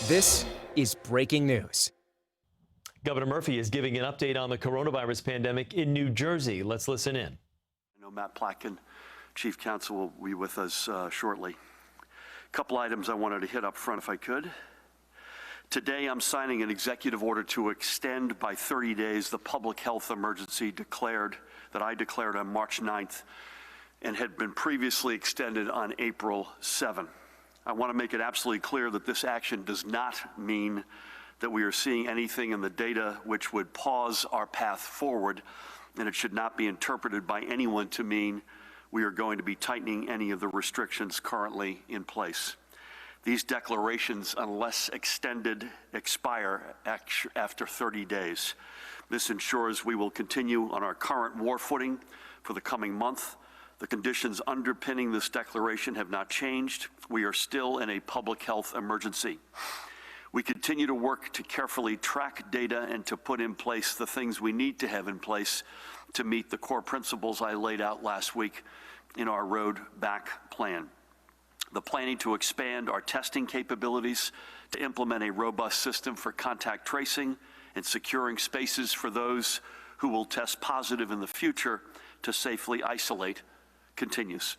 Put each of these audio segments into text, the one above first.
This is breaking news. Governor Murphy is giving an update on the coronavirus pandemic in New Jersey. Let's listen in. I know Matt Plotkin, Chief Counsel, will be with us shortly. A couple items I wanted to hit up front if I could. Today, I'm signing an executive order to extend by 30 days the public health emergency that I declared on March 9th and had been previously extended on April 7. I want to make it absolutely clear that this action does not mean that we are seeing anything in the data which would pause our path forward, and it should not be interpreted by anyone to mean we are going to be tightening any of the restrictions currently in place. These declarations, unless extended, expire after 30 days. This ensures we will continue on our current war footing for the coming month. The conditions underpinning this declaration have not changed. We are still in a public health emergency. We continue to work to carefully track data and to put in place the things we need to have in place to meet the core principles I laid out last week in our Road Back plan. The planning to expand our testing capabilities, to implement a robust system for contact tracing and securing spaces for those who will test positive in the future to safely isolate continues.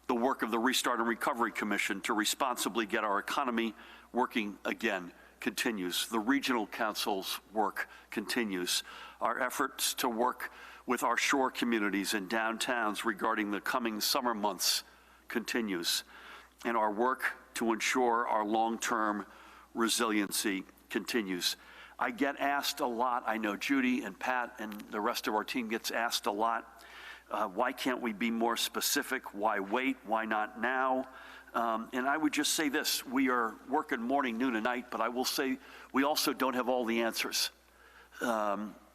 The work of the Restart and Recovery Commission to responsibly get our economy working again continues. The regional council's work continues. Our efforts to work with our shore communities and downtowns regarding the coming summer months continues. And our work to ensure our long-term resiliency continues. I get asked a lot, I know Judy and Pat and the rest of our team gets asked a lot, why can't we be more specific? Why wait? Why not now? And I would just say this, we are working morning, noon, and night, but I will say we also don't have all the answers.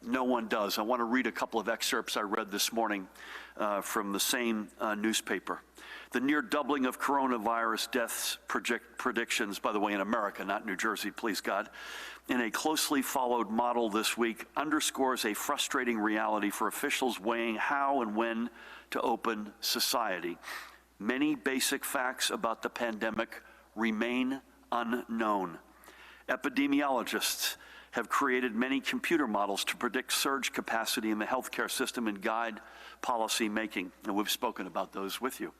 No one does. I want to read a couple of excerpts I read this morning from the same newspaper. The near doubling of coronavirus deaths predictions, by the way, in America, not New Jersey, please God, in a closely followed model this week underscores a frustrating reality for officials weighing how and when to open society. Many basic facts about the pandemic remain unknown. Epidemiologists have created many computer models to predict surge capacity in the healthcare system and guide policy making, and we've spoken about those with you.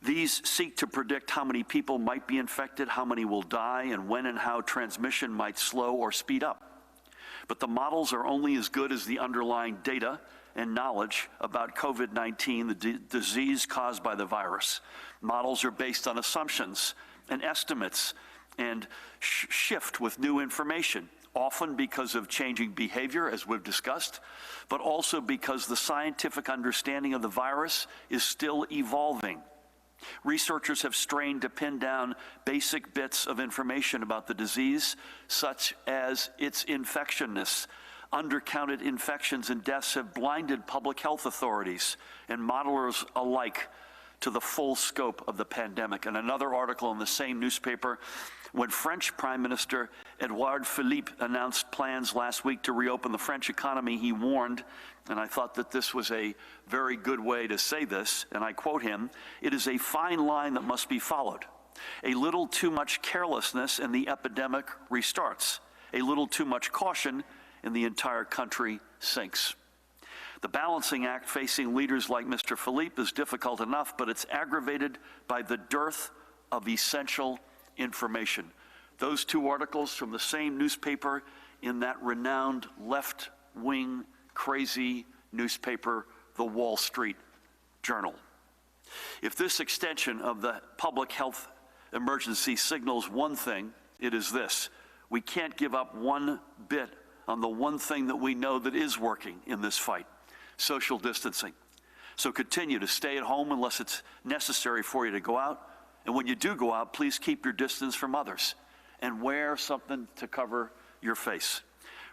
These seek to predict how many people might be infected, how many will die, and when and how transmission might slow or speed up. But the models are only as good as the underlying data and knowledge about COVID-19, the disease caused by the virus. Models are based on assumptions and estimates and shift with new information, often because of changing behavior, as we've discussed, but also because the scientific understanding of the virus is still evolving. Researchers have strained to pin down basic bits of information about the disease, such as its infectionness. Undercounted infections and deaths have blinded public health authorities and modelers alike to the full scope of the pandemic. And another article in the same newspaper, when French Prime Minister Edouard Philippe announced plans last week to reopen the French economy, he warned, and I thought that this was a very good way to say this, and I quote him, "It is a fine line that must be followed. A little too much carelessness and the epidemic restarts. A little too much caution and the entire country sinks." The balancing act facing leaders like Mr. Philippe is difficult enough, but it's aggravated by the dearth of essential information. Those two articles from the same newspaper in that renowned left-wing crazy newspaper, the Wall Street Journal. If this extension of the public health emergency signals one thing, it is this: we can't give up one bit on the one thing that we know that is working in this fight: social distancing. So continue to stay at home unless it's necessary for you to go out. And when you do go out, please keep your distance from others and wear something to cover your face.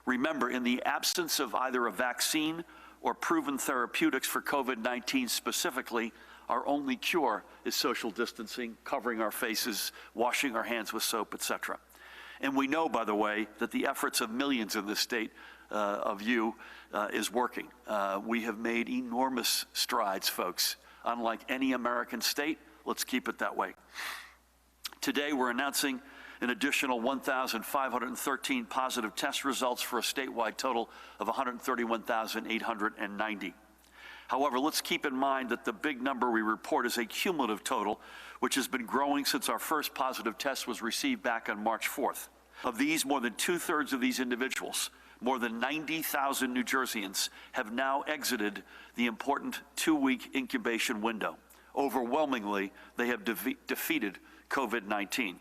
Remember, in the absence of either a vaccine or proven therapeutics for COVID-19 specifically, our only cure is social distancing, covering our faces, washing our hands with soap, etc. And we know, by the way, that the efforts of millions in this state of you is working. We have made enormous strides, folks. Unlike any American state, let's keep it that way. Today, we're announcing an additional 1,513 positive test results for a statewide total of 131,890. However, let's keep in mind that the big number we report is a cumulative total, which has been growing since our first positive test was received back on March 4th. Of these, more than two-thirds of these individuals, more than 90,000 New Jerseyans, have now exited the important 2-week incubation window. Overwhelmingly, they have defeated COVID-19.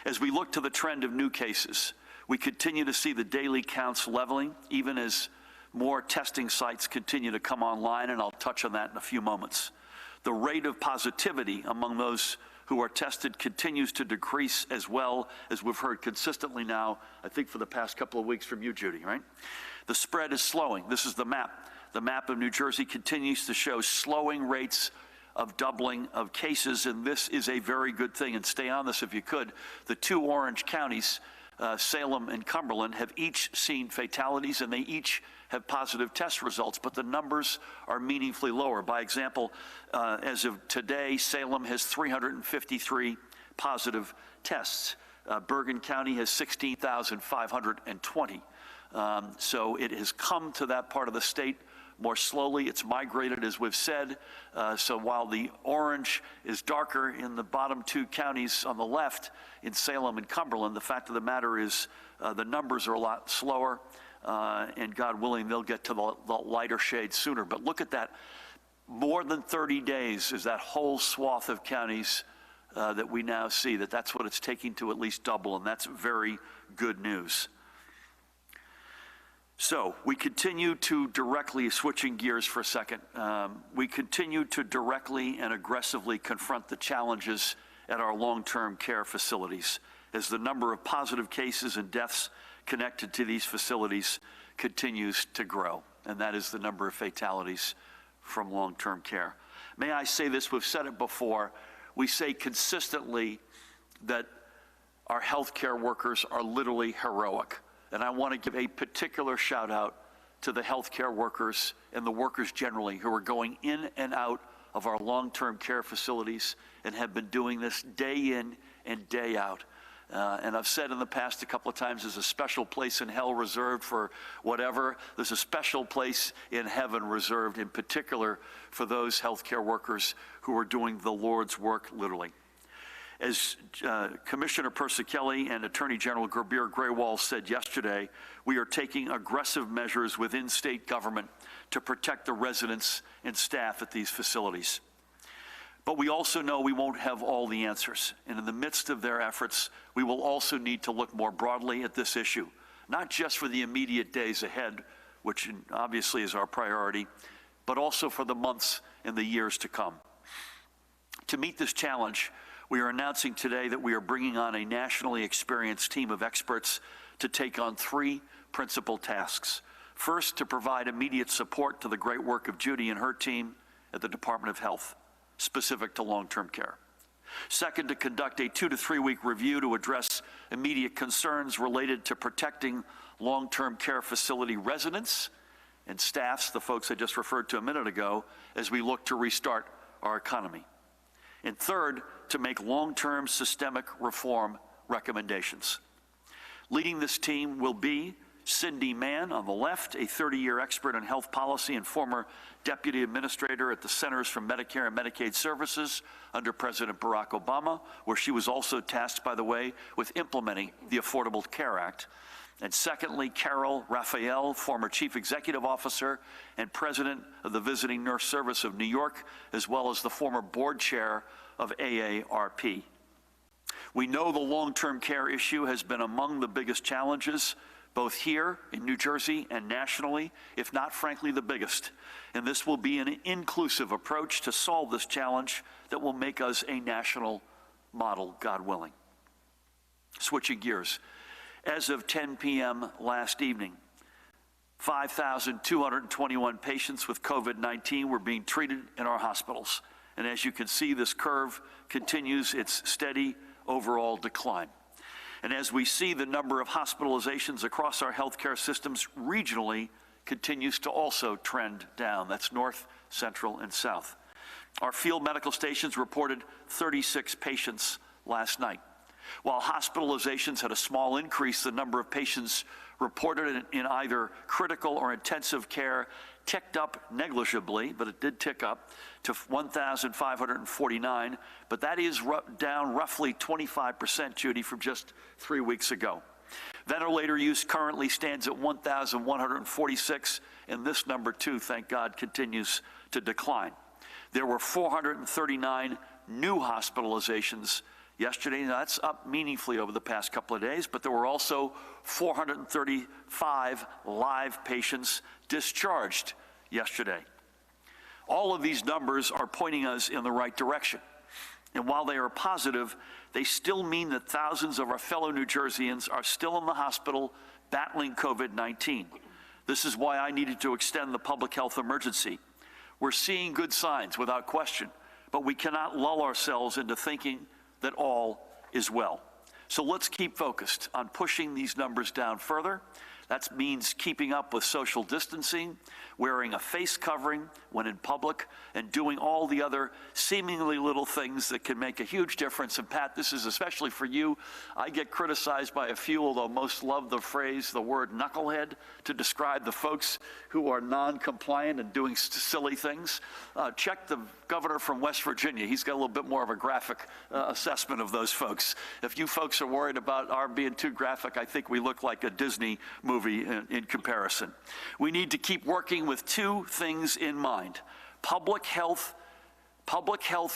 As we look to the trend of new cases, we continue to see the daily counts leveling, even as more testing sites continue to come online, and I'll touch on that in a few moments. The rate of positivity among those who are tested continues to decrease, as well as we've heard consistently now, I think for the past couple of weeks from you, Judy, right? The spread is slowing. This is the map. The map of New Jersey continues to show slowing rates of doubling of cases, and this is a very good thing. And stay on this if you could. The two orange counties, Salem and Cumberland, have each seen fatalities, and they each have positive test results, but the numbers are meaningfully lower. By example, as of today, Salem has 353 positive tests. Bergen County has 16,520. So it has come to that part of the state more slowly. It's migrated, as we've said. So while the orange is darker in the bottom two counties on the left, in Salem and Cumberland, the fact of the matter is the numbers are a lot slower, and God willing, they'll get to the lighter shade sooner. But look at that. More than 30 days is that whole swath of counties that we now see, that's what it's taking to at least double, and that's very good news. So we continue to directly, switching gears for a second, we continue to directly and aggressively confront the challenges at our long-term care facilities as the number of positive cases and deaths connected to these facilities continues to grow, and that is the number of fatalities from long-term care. May I say this, we've said it before, we say consistently that our healthcare workers are literally heroic. And I want to give a particular shout out to the healthcare workers and the workers generally who are going in and out of our long-term care facilities and have been doing this day in and day out. And I've said in the past a couple of times, there's a special place in hell reserved for whatever. There's a special place in heaven reserved in particular for those healthcare workers who are doing the Lord's work literally. As Commissioner Persichilli and Attorney General Gurbir Grewal said yesterday, we are taking aggressive measures within state government to protect the residents and staff at these facilities. But we also know we won't have all the answers. And in the midst of their efforts, we will also need to look more broadly at this issue, not just for the immediate days ahead, which obviously is our priority, but also for the months and the years to come. To meet this challenge, we are announcing today that we are bringing on a nationally experienced team of experts to take on 3 principal tasks. First, to provide immediate support to the great work of Judy and her team at the Department of Health, specific to long-term care. Second, to conduct a 2 to 3 week review to address immediate concerns related to protecting long-term care facility residents and staffs, the folks I just referred to a minute ago, as we look to restart our economy. And third, to make long-term systemic reform recommendations. Leading this team will be Cindy Mann on the left, a 30-year expert in health policy and former deputy administrator at the Centers for Medicare and Medicaid Services under President Barack Obama, where she was also tasked, by the way, with implementing the Affordable Care Act. And secondly, Carol Raphael, former Chief Executive Officer and President of the Visiting Nurse Service of New York, as well as the former board chair of AARP. We know the long-term care issue has been among the biggest challenges, both here in New Jersey and nationally, if not frankly the biggest. And this will be an inclusive approach to solve this challenge that will make us a national model, God willing. Switching gears. As of 10 p.m. last evening, 5,221 patients with COVID-19 were being treated in our hospitals. And as you can see, this curve continues its steady overall decline. And as we see, the number of hospitalizations across our healthcare systems regionally continues to also trend down. That's north, central, and south. Our field medical stations reported 36 patients last night. While hospitalizations had a small increase, the number of patients reported in either critical or intensive care ticked up negligibly, but it did tick up to 1,549, but that is down roughly 25%, Judy, from just 3 weeks ago. Ventilator use currently stands at 1,146, and this number too, thank God, continues to decline. There were 439 new hospitalizations yesterday. Now, that's up meaningfully over the past couple of days, but there were also 435 live patients discharged yesterday. All of these numbers are pointing us in the right direction. And while they are positive, they still mean that thousands of our fellow New Jerseyans are still in the hospital battling COVID-19. This is why I needed to extend the public health emergency. We're seeing good signs without question, but we cannot lull ourselves into thinking that all is well. So let's keep focused on pushing these numbers down further. That means keeping up with social distancing, wearing a face covering when in public, and doing all the other seemingly little things that can make a huge difference. And Pat, this is especially for you. I get criticized by a few, although most love the phrase, the word knucklehead, to describe the folks who are non-compliant and doing silly things. Check the governor from West Virginia. He's got a little bit more of a graphic assessment of those folks. If you folks are worried about our being too graphic, I think we look like a Disney movie in comparison. We need to keep working with two things in mind. Public health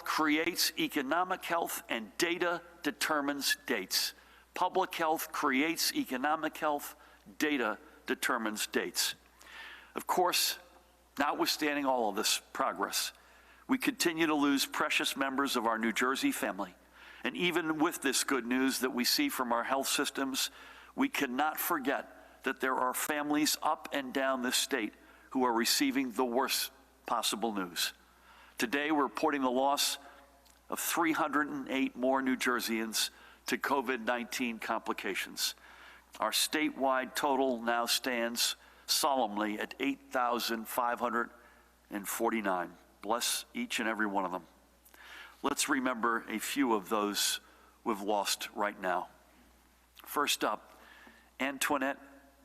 creates economic health, and data determines dates. Public health creates economic health, data determines dates. Of course, notwithstanding all of this progress, we continue to lose precious members of our New Jersey family. And even with this good news that we see from our health systems, we cannot forget that there are families up and down this state who are receiving the worst possible news. Today, we're reporting the loss of 308 more New Jerseyans to COVID-19 complications. Our statewide total now stands solemnly at 8,549. Bless each and every one of them. Let's remember a few of those we've lost right now. First up, Antoinette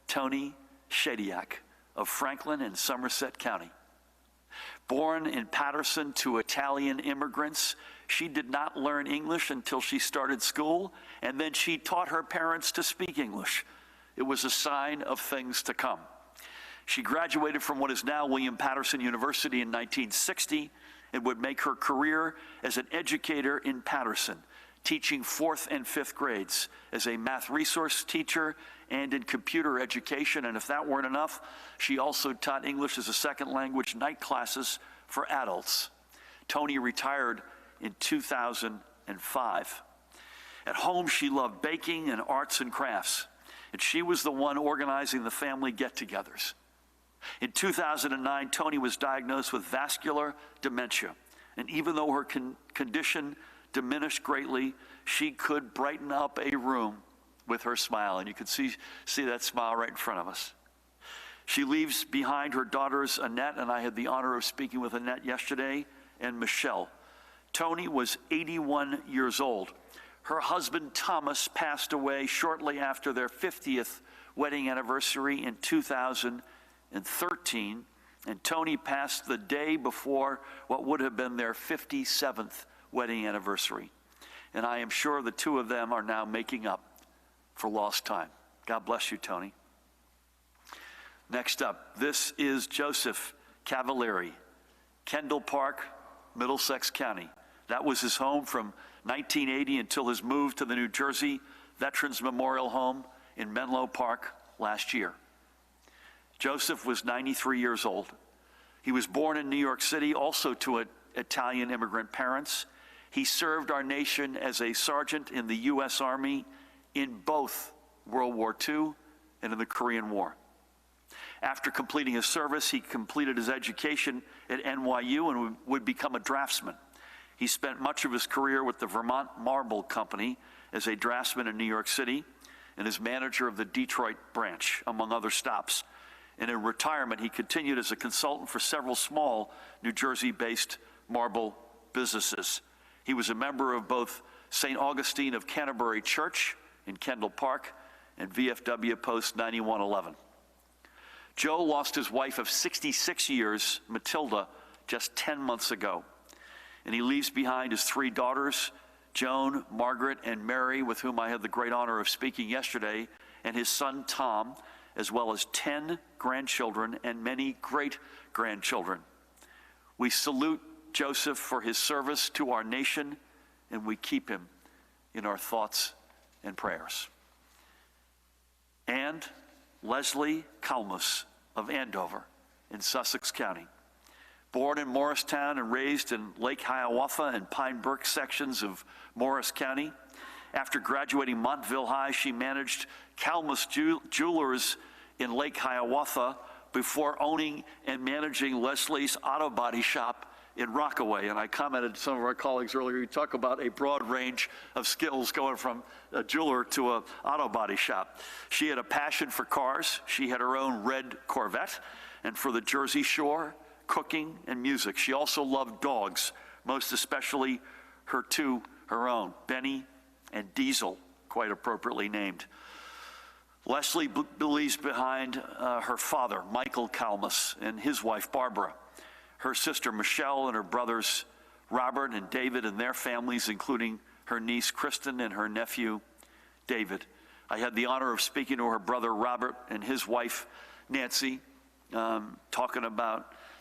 Tony Shadiak of Franklin and Somerset County. Born in Paterson to Italian immigrants, she did not learn English until she started school, and then she taught her parents to speak English. It was a sign of things to come. She graduated from what is now William Patterson University in 1960 and would make her career as an educator in Paterson, teaching 4th and 5th grades as a math resource teacher and in computer education. And if that weren't enough, she also taught English as a second language night classes for adults. Tony retired in 2005. At home, she loved baking and arts and crafts, and she was the one organizing the family get-togethers. In 2009, Tony was diagnosed with vascular dementia, and even though her condition diminished greatly, she could brighten up a room with her smile, and you could see that smile right in front of us. She leaves behind her daughters, Annette, and I had the honor of speaking with Annette yesterday, and Michelle. Tony was 81 years old. Her husband, Thomas, passed away shortly after their 50th wedding anniversary in 2013, and Tony passed the day before what would have been their 57th wedding anniversary. And I am sure the two of them are now making up for lost time. God bless you, Tony. Next up, this is Joseph Cavalieri, Kendall Park, Middlesex County. That was his home from 1980 until his move to the New Jersey Veterans Memorial Home in Menlo Park last year. Joseph was 93 years old. He was born in New York City, also to Italian immigrant parents. He served our nation as a sergeant in the U.S. Army in both World War II and in the Korean War. After completing his service, he completed his education at NYU and would become a draftsman. He spent much of his career with the Vermont Marble Company as a draftsman in New York City and as manager of the Detroit branch, among other stops. And in retirement, he continued as a consultant for several small New Jersey-based marble businesses. He was a member of both St. Augustine of Canterbury Church in Kendall Park, and VFW Post 9111. Joe lost his wife of 66 years, Matilda, just 10 months ago. And he leaves behind his 3 daughters, Joan, Margaret, and Mary, with whom I had the great honor of speaking yesterday, and his son, Tom, as well as 10 grandchildren and many great-grandchildren. We salute Joseph for his service to our nation, and we keep him in our thoughts and prayers. And Leslie Kalmus of Andover in Sussex County. Born in Morristown and raised in Lake Hiawatha and Pine Brook sections of Morris County. After graduating Montville High, she managed Kalmus Jewelers in Lake Hiawatha before owning and managing Leslie's Auto Body Shop in Rockaway. And I commented to some of our colleagues earlier, you talk about a broad range of skills going from a jeweler to an auto body shop. She had a passion for cars. She had her own red Corvette, and for the Jersey Shore, cooking, and music. She also loved dogs, most especially her own, Benny and Diesel, quite appropriately named. Leslie believes behind her father, Michael Kalmus, and his wife, Barbara, her sister, Michelle, and her brothers, Robert and David, and their families, including her niece, Kristen, and her nephew, David. I had the honor of speaking to her brother, Robert, and his wife, Nancy,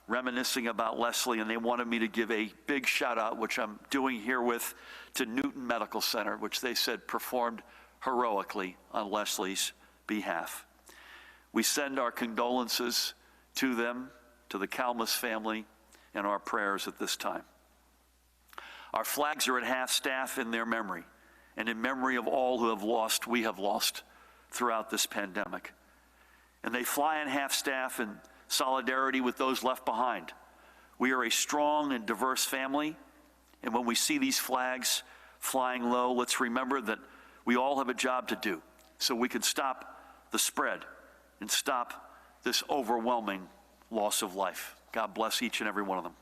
reminiscing about Leslie, and they wanted me to give a big shout out, which I'm doing herewith, to Newton Medical Center, which they said performed heroically on Leslie's behalf. We send our condolences to them, to the Kalmus family, and our prayers at this time. Our flags are at half-staff in their memory, and in memory of all who we have lost throughout this pandemic. And they fly in half-staff in solidarity with those left behind. We are a strong and diverse family, and when we see these flags flying low, let's remember that we all have a job to do so we can stop the spread and stop this overwhelming loss of life. God bless each and every one of them.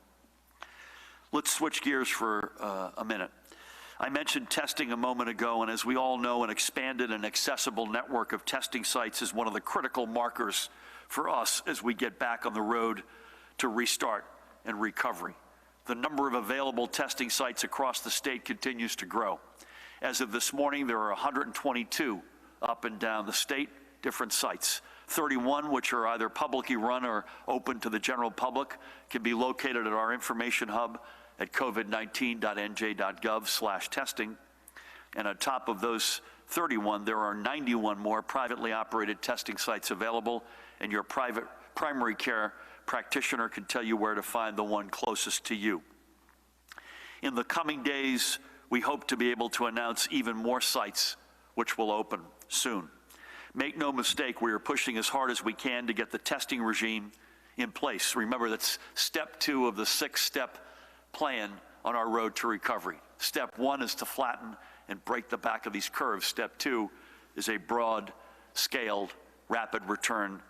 Let's switch gears for a minute. I mentioned testing a moment ago, and as we all know, an expanded and accessible network of testing sites is one of the critical markers for us as we get back on the road to restart and recovery. The number of available testing sites across the state continues to grow. As of this morning, there are 122 up and down the state, different sites. 31, which are either publicly run or open to the general public, can be located at our information hub at covid19.nj.gov/testing. And on top of those 31, there are 91 more privately operated testing sites available, and your private primary care practitioner can tell you where to find the one closest to you. In the coming days, we hope to be able to announce even more sites which will open soon. Make no mistake, we are pushing as hard as we can to get the testing regime in place. Remember, that's step 2 of the 6-step plan on our road to recovery. Step 1 is to flatten and break the back of these curves. Step 2 is a broad-scaled, rapid return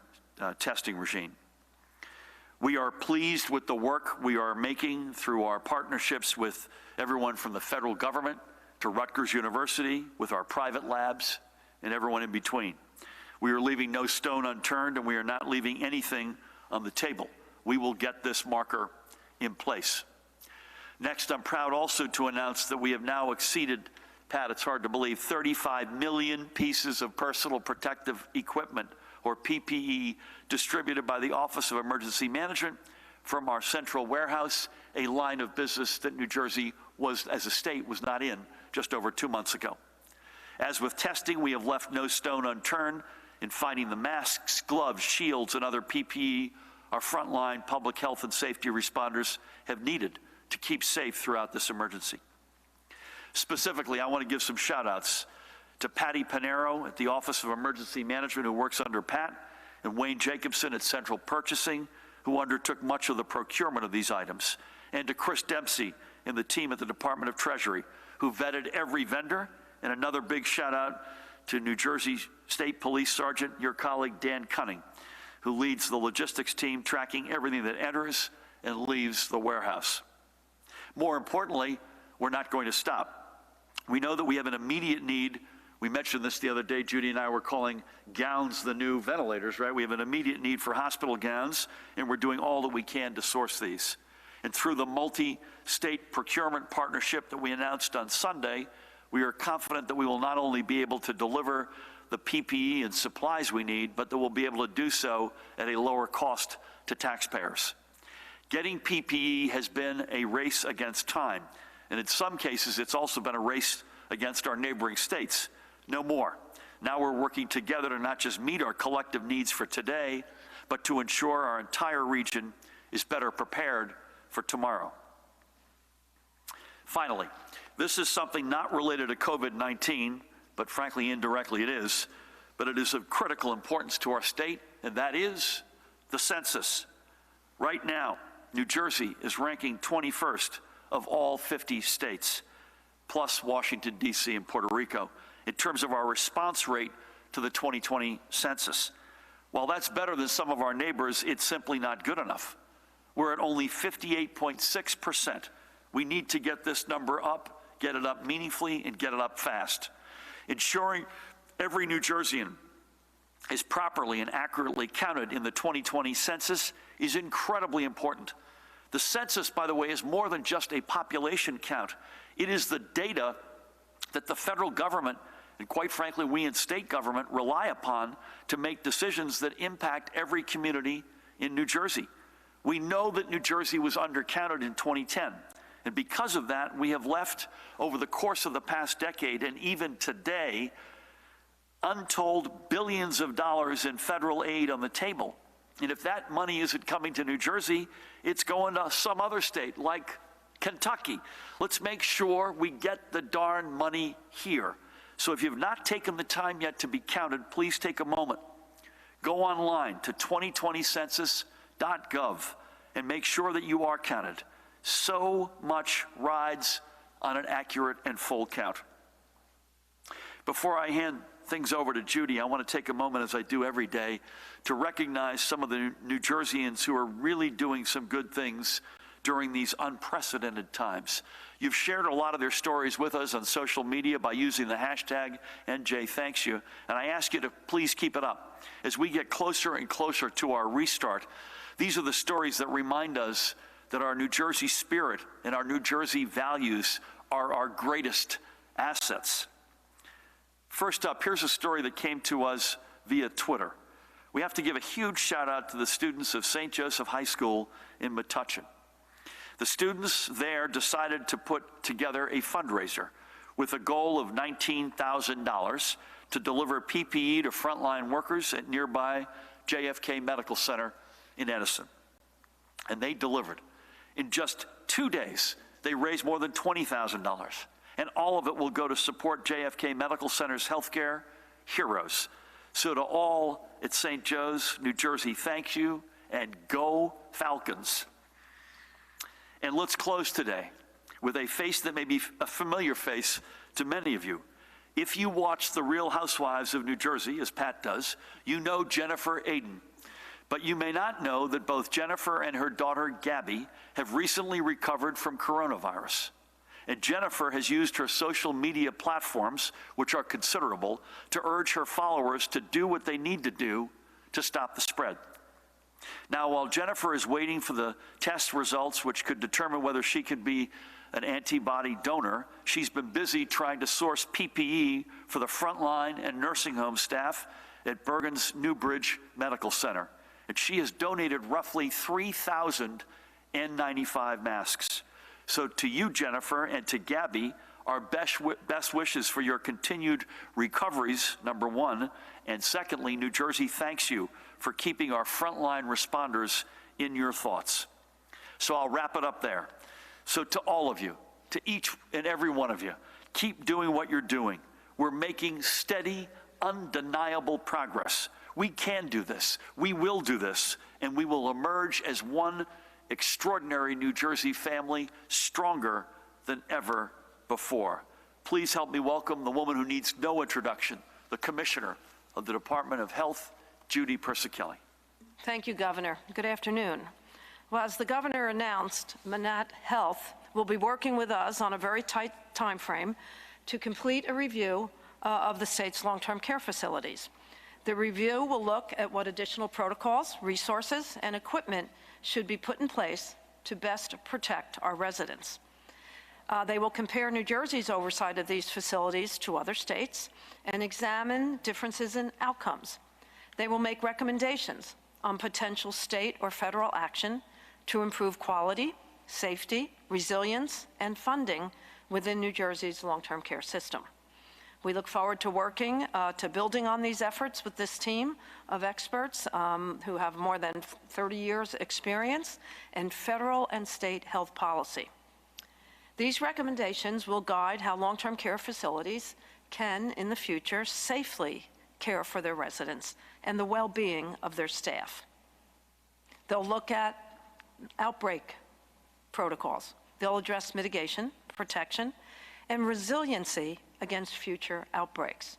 testing regime. We are pleased with the work we are making through our partnerships with everyone from the federal government to Rutgers University, with our private labs, and everyone in between. We are leaving no stone unturned, and we are not leaving anything on the table. We will get this marker in place. Next, I'm proud also to announce that we have now exceeded, Pat, it's hard to believe, 35 million pieces of personal protective equipment, or PPE, distributed by the Office of Emergency Management from our central warehouse, a line of business that New Jersey was, as a state, was not in just over 2 months ago. As with testing, we have left no stone unturned in finding the masks, gloves, shields, and other PPE our frontline public health and safety responders have needed to keep safe throughout this emergency. Specifically, I want to give some shout outs to Patty Panero at the Office of Emergency Management, who works under Pat, and Wayne Jacobson at Central Purchasing, who undertook much of the procurement of these items, and to Chris Dempsey and the team at the Department of Treasury, who vetted every vendor. And another big shout out to New Jersey State Police Sergeant, your colleague Dan Cunning, who leads the logistics team tracking everything that enters and leaves the warehouse. More importantly, we're not going to stop. We know that we have an immediate need. We mentioned this the other day. Judy and I were calling gowns the new ventilators, right? We have an immediate need for hospital gowns, and we're doing all that we can to source these. And through the multi-state procurement partnership that we announced on Sunday, we are confident that we will not only be able to deliver the PPE and supplies we need, but that we'll be able to do so at a lower cost to taxpayers. Getting PPE has been a race against time, and in some cases, it's also been a race against our neighboring states. No more. Now we're working together to not just meet our collective needs for today, but to ensure our entire region is better prepared for tomorrow. Finally, this is something not related to COVID-19, but frankly, indirectly it is, but it is of critical importance to our state, and that is the census. Right now, New Jersey is ranking 21st of all 50 states, plus Washington, D.C. and Puerto Rico, in terms of our response rate to the 2020 census. While that's better than some of our neighbors, it's simply not good enough. We're at only 58.6%. We need to get this number up, get it up meaningfully, and get it up fast. Ensuring every New Jerseyan is properly and accurately counted in the 2020 census is incredibly important. The census, by the way, is more than just a population count. It is the data that the federal government, and quite frankly, we in state government, rely upon to make decisions that impact every community in New Jersey. We know that New Jersey was undercounted in 2010. And because of that, we have left, over the course of the past decade and even today, untold billions of dollars in federal aid on the table. And if that money isn't coming to New Jersey, it's going to some other state like Kentucky. Let's make sure we get the darn money here. So if you've not taken the time yet to be counted, please take a moment. Go online to 2020census.gov and make sure that you are counted. So much rides on an accurate and full count. Before I hand things over to Judy, I want to take a moment, as I do every day, to recognize some of the New Jerseyans who are really doing some good things during these unprecedented times. You've shared a lot of their stories with us on social media by using the hashtag NJThanksYou, and I ask you to please keep it up. As we get closer and closer to our restart, these are the stories that remind us that our New Jersey spirit and our New Jersey values are our greatest assets. First up, here's a story that came to us via Twitter. We have to give a huge shout out to the students of St. Joseph High School in Metuchen. The students there decided to put together a fundraiser with a goal of $19,000 to deliver PPE to frontline workers at nearby JFK Medical Center in Edison. And they delivered. In just 2 days, they raised more than $20,000. And all of it will go to support JFK Medical Center's healthcare heroes. So to all at St. Joe's, New Jersey, thank you, and go Falcons. And let's close today with a face that may be a familiar face to many of you. If you watch The Real Housewives of New Jersey, as Pat does, you know Jennifer Aydin. But you may not know that both Jennifer and her daughter, Gabby, have recently recovered from coronavirus. And Jennifer has used her social media platforms, which are considerable, to urge her followers to do what they need to do to stop the spread. Now, while Jennifer is waiting for the test results, which could determine whether she could be an antibody donor, she's been busy trying to source PPE for the frontline and nursing home staff at Bergen's Newbridge Medical Center. And she has donated roughly 3,000 N95 masks. So to you, Jennifer, and to Gabby, our best wishes for your continued recoveries, number one. And secondly, New Jersey thanks you for keeping our frontline responders in your thoughts. So I'll wrap it up there. So to all of you, to each and every one of you, keep doing what you're doing. We're making steady, undeniable progress. We can do this. We will do this. And we will emerge as one extraordinary New Jersey family, stronger than ever before. Please help me welcome the woman who needs no introduction, the Commissioner of the Department of Health, Judy Persichilli. Thank you, Governor. Good afternoon. Well, as the Governor announced, Manatt Health will be working with us on a very tight time frame to complete a review of the state's long-term care facilities. The review will look at what additional protocols, resources, and equipment should be put in place to best protect our residents. They will compare New Jersey's oversight of these facilities to other states and examine differences in outcomes. They will make recommendations on potential state or federal action to improve quality, safety, resilience, and funding within New Jersey's long-term care system. We look forward to working to building on these efforts with this team of experts who have more than 30 years experience in federal and state health policy. These recommendations will guide how long-term care facilities can, in the future, safely care for their residents and the well-being of their staff. They'll look at outbreak protocols. They'll address mitigation, protection, and resiliency against future outbreaks.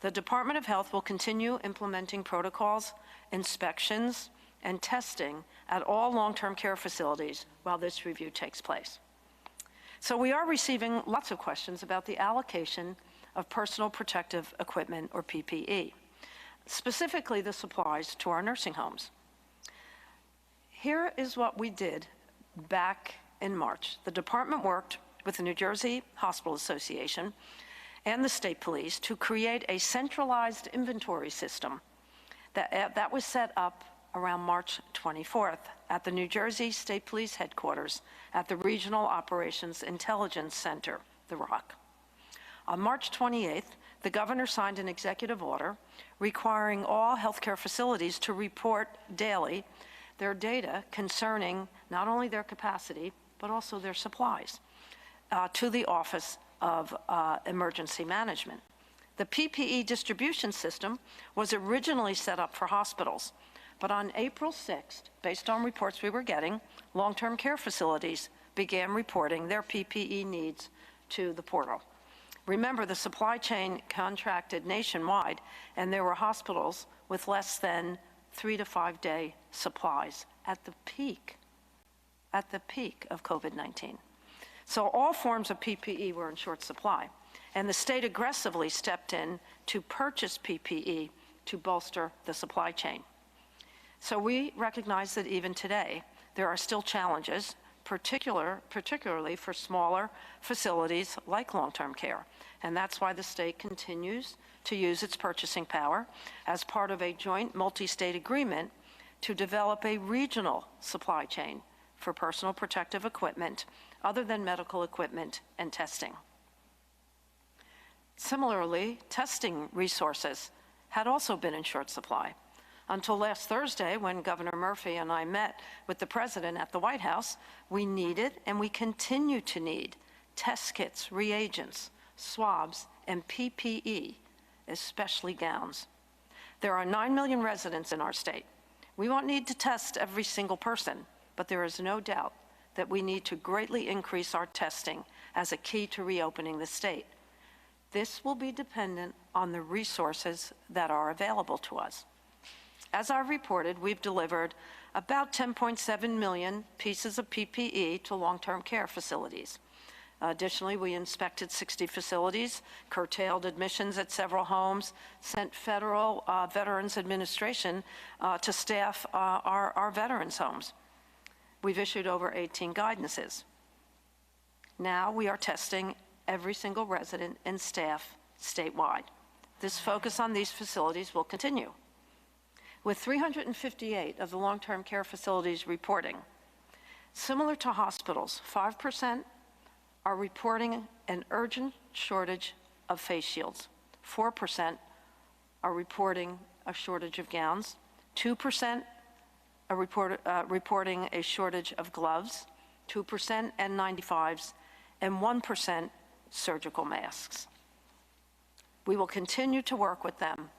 The Department of Health will continue implementing protocols, inspections, and testing at all long-term care facilities while this review takes place. So we are receiving lots of questions about the allocation of personal protective equipment, or PPE, specifically the supplies to our nursing homes. Here is what we did back in March. The department worked with the New Jersey Hospital Association and the state police to create a centralized inventory system that was set up around March 24th at the New Jersey State Police Headquarters at the Regional Operations Intelligence Center, the ROC. On March 28th, the governor signed an executive order requiring all healthcare facilities to report daily their data concerning not only their capacity, but also their supplies to the Office of Emergency Management. The PPE distribution system was originally set up for hospitals, but on April 6th, based on reports we were getting, long-term care facilities began reporting their PPE needs to the portal. Remember, the supply chain contracted nationwide, and there were hospitals with less than 3 to 5 day supplies at the peak of COVID-19. So all forms of PPE were in short supply, and the state aggressively stepped in to purchase PPE to bolster the supply chain. So we recognize that even today, there are still challenges, particularly for smaller facilities like long-term care. And that's why the state continues to use its purchasing power as part of a joint multi-state agreement to develop a regional supply chain for personal protective equipment other than medical equipment and testing. Similarly, testing resources had also been in short supply until last Thursday, when Governor Murphy and I met with the president at the White House. We needed, and we continue to need, test kits, reagents, swabs, and PPE, especially gowns. There are 9 million residents in our state. We won't need to test every single person, but there is no doubt that we need to greatly increase our testing as a key to reopening the state. This will be dependent on the resources that are available to us. As I reported, we've delivered about 10.7 million pieces of PPE to long-term care facilities. Additionally, we inspected 60 facilities, curtailed admissions at several homes, sent federal Veterans Administration to staff our veterans' homes. We've issued over 18 guidances. Now we are testing every single resident and staff statewide. This focus on these facilities will continue. With 358 of the long-term care facilities reporting, similar to hospitals, 5% are reporting an urgent shortage of face shields. 4% are reporting a shortage of gowns. 2% are reporting a shortage of gloves. 2% N95s, and 1% surgical masks. We will continue to work with them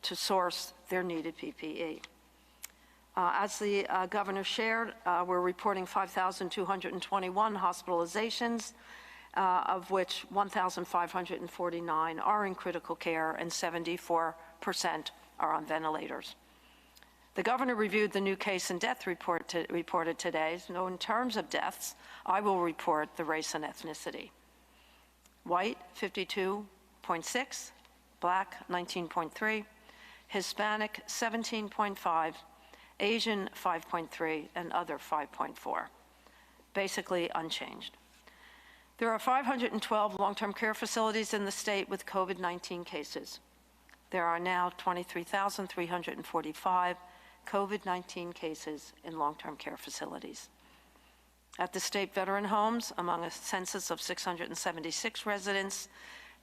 to source their needed PPE. As the governor shared, we're reporting 5,221 hospitalizations, of which 1,549 are in critical care and 74% are on ventilators. The governor reviewed the new case and death report reported today. So in terms of deaths, I will report the race and ethnicity. white 52.6, black 19.3, Hispanic 17.5, Asian 5.3, and other 5.4, basically unchanged. There are 512 long-term care facilities in the state with COVID-19 cases. There are now 23,345 COVID-19 cases in long-term care facilities. At the state veteran homes, among a census of 676 residents,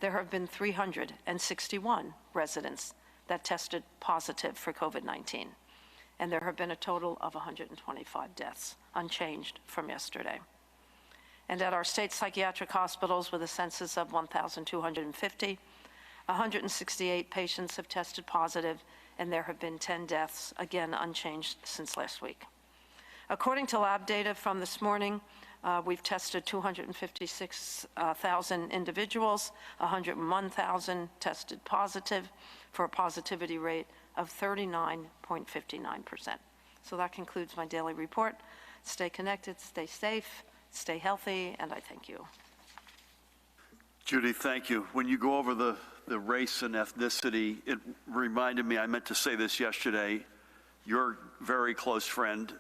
there have been 361 residents that tested positive for COVID-19, and there have been a total of 125 deaths, unchanged from yesterday. And at our state psychiatric hospitals with a census of 1,250, 168 patients have tested positive, and there have been 10 deaths, again unchanged since last week. According to lab data from this morning, we've tested 256,000 individuals, 101,000 tested positive, for a positivity rate of 39.59%. So that concludes my daily report. Stay connected, stay safe, stay healthy, and I thank you. Judy, thank you. When you go over the race and ethnicity, it reminded me, I meant to say this yesterday, your very close friend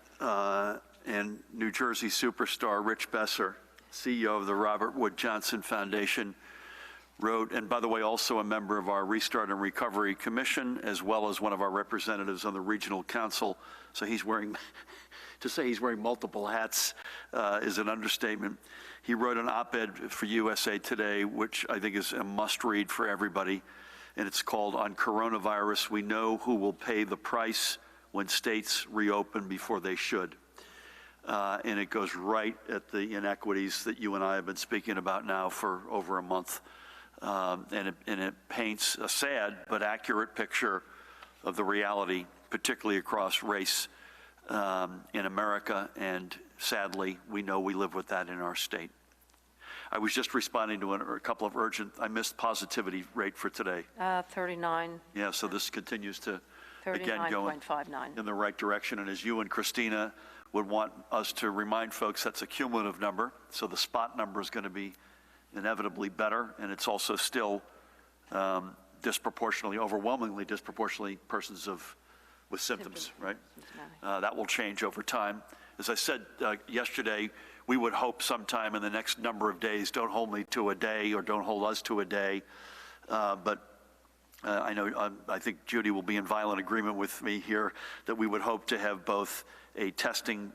and New Jersey superstar, Rich Besser, CEO of the Robert Wood Johnson Foundation, wrote, and by the way, also a member of our Restart and Recovery Commission, as well as one of our representatives on the Regional Council. So he's wearing, to say he's wearing multiple hats is an understatement. He wrote an op-ed for USA Today, which I think is a must-read for everybody, and it's called "On Coronavirus, We Know Who Will Pay the Price When States Reopen Before They Should." And it goes right at the inequities that you and I have been speaking about now for over a month. And it paints a sad but accurate picture of the reality, particularly across race in America, and sadly, we know we live with that in our state. I was just responding to a couple of urgent, I missed positivity rate for today. 39. Yeah, so this continues to, again, go in 39.59. the right direction. And as you and Christina would want us to remind folks, that's a cumulative number. So the spot number is going to be inevitably better, and it's also still overwhelmingly disproportionately persons with symptoms, right? That will change over time. As I said yesterday, we would hope sometime in the next number of days, don't hold me to a day or don't hold us to a day, but I think Judy will be in violent agreement with me here that we would hope to have both a testing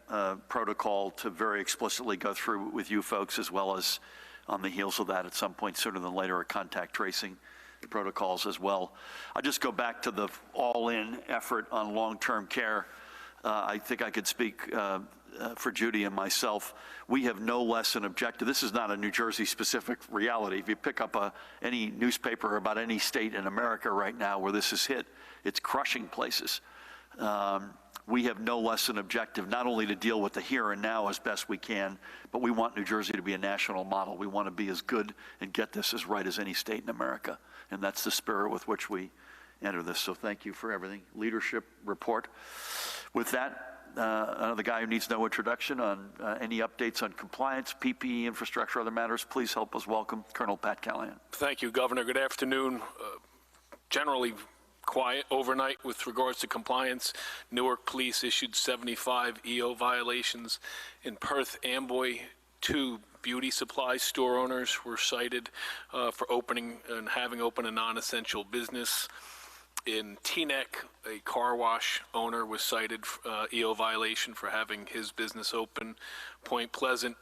protocol to very explicitly go through with you folks, as well as on the heels of that at some point sooner than later, a contact tracing protocols as well. I'll just go back to the all-in effort on long-term care. I think I could speak for Judy and myself. We have no less an objective. This is not a New Jersey-specific reality. If you pick up any newspaper about any state in America right now where this is hit, it's crushing places. We have no less an objective, not only to deal with the here and now as best we can, but we want New Jersey to be a national model. We want to be as good and get this as right as any state in America. And that's the spirit with which we enter this. So thank you for everything. Leadership report. With that, another guy who needs no introduction on any updates on compliance, PPE, infrastructure, other matters, please help us welcome Colonel Pat Callahan. Thank you, Governor. Good afternoon. Generally quiet overnight with regards to compliance. Newark Police issued 75 EO violations. In Perth Amboy, 2 beauty supply store owners were cited for opening and having open a non-essential business. In Teaneck, a car wash owner was cited EO violation for having his business open. Point Pleasant,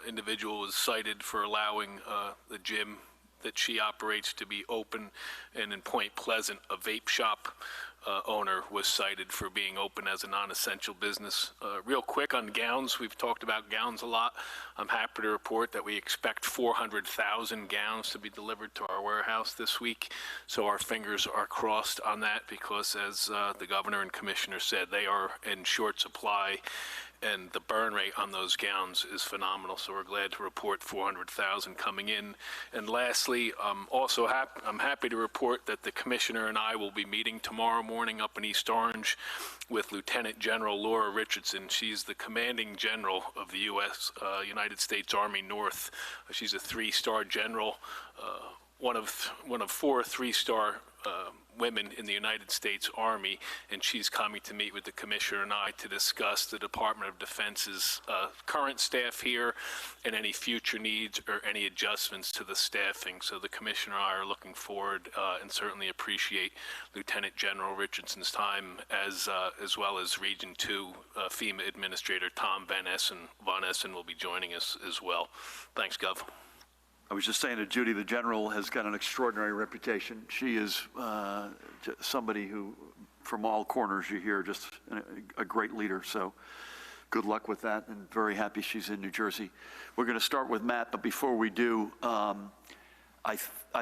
individual was cited for allowing the gym that she operates to be open. And in Point Pleasant, a vape shop owner was cited for being open as a non-essential business. Real quick on gowns, we've talked about gowns a lot. I'm happy to report that we expect 400,000 gowns to be delivered to our warehouse this week. So our fingers are crossed on that, because as the governor and commissioner said, they are in short supply. and the burn rate on those gowns is phenomenal. So we're glad to report 400,000 coming in. And lastly, I'm happy to report that the commissioner and I will be meeting tomorrow morning up in East Orange with Lieutenant General Laura Richardson. She's the commanding general of the U.S. United States Army North. She's a 3-star general, one of 4 3-star women in the United States Army, and she's coming to meet with the commissioner and I to discuss the Department of Defense's current staff here and any future needs or any adjustments to the staffing. So the commissioner and I are looking forward and certainly appreciate Lieutenant General Richardson's time, as well as Region 2 FEMA Administrator Tom Van Essen. Von Essen will be joining us as well. Thanks, Gov. I was just saying to Judy, the general has got an extraordinary reputation. She is somebody who, from all corners you hear, just a great leader. So good luck with that, and very happy she's in New Jersey. We're going to start with Matt, but before we do, I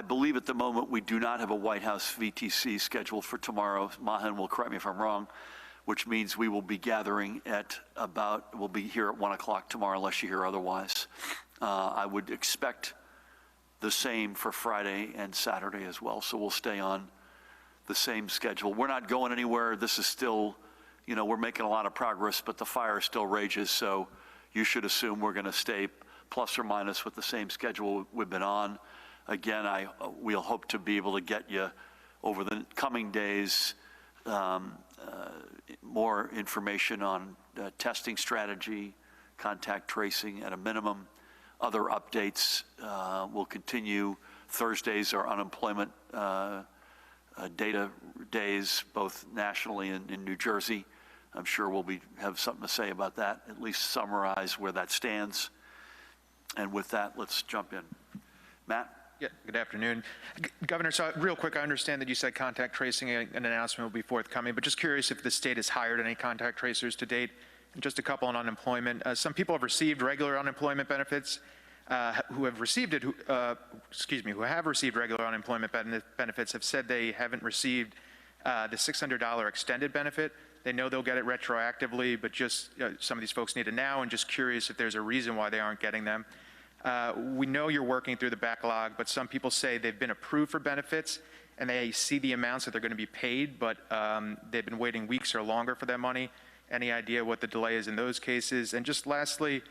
believe at the moment we do not have a White House VTC scheduled for tomorrow. Mahan will correct me if I'm wrong, which means we will be gathering at we'll be here at 1 o'clock tomorrow unless you hear otherwise. I would expect the same for Friday and Saturday as well. So we'll stay on the same schedule. We're not going anywhere. This is still, we're making a lot of progress, but the fire still rages. So you should assume we're going to stay plus or minus with the same schedule we've been on. Again, we'll hope to be able to get you over the coming days more information on testing strategy, contact tracing at a minimum. Other updates will continue. Thursdays are unemployment data days, both nationally and in New Jersey. I'm sure we'll have something to say about that, at least summarize where that stands. And with that, let's jump in. Matt? Yeah, good afternoon. Governor, so real quick, I understand that you said contact tracing, an announcement will be forthcoming, but just curious if the state has hired any contact tracers to date. And just a couple on unemployment. Some people have received regular unemployment benefits, who have received regular unemployment benefits have said they haven't received the $600 extended benefit. They know they'll get it retroactively, but just some of these folks need it now, and just curious if there's a reason why they aren't getting them. We know you're working through the backlog, but some people say they've been approved for benefits and they see the amounts that they're going to be paid, but they've been waiting weeks or longer for that money. Any idea what the delay is in those cases? And just lastly,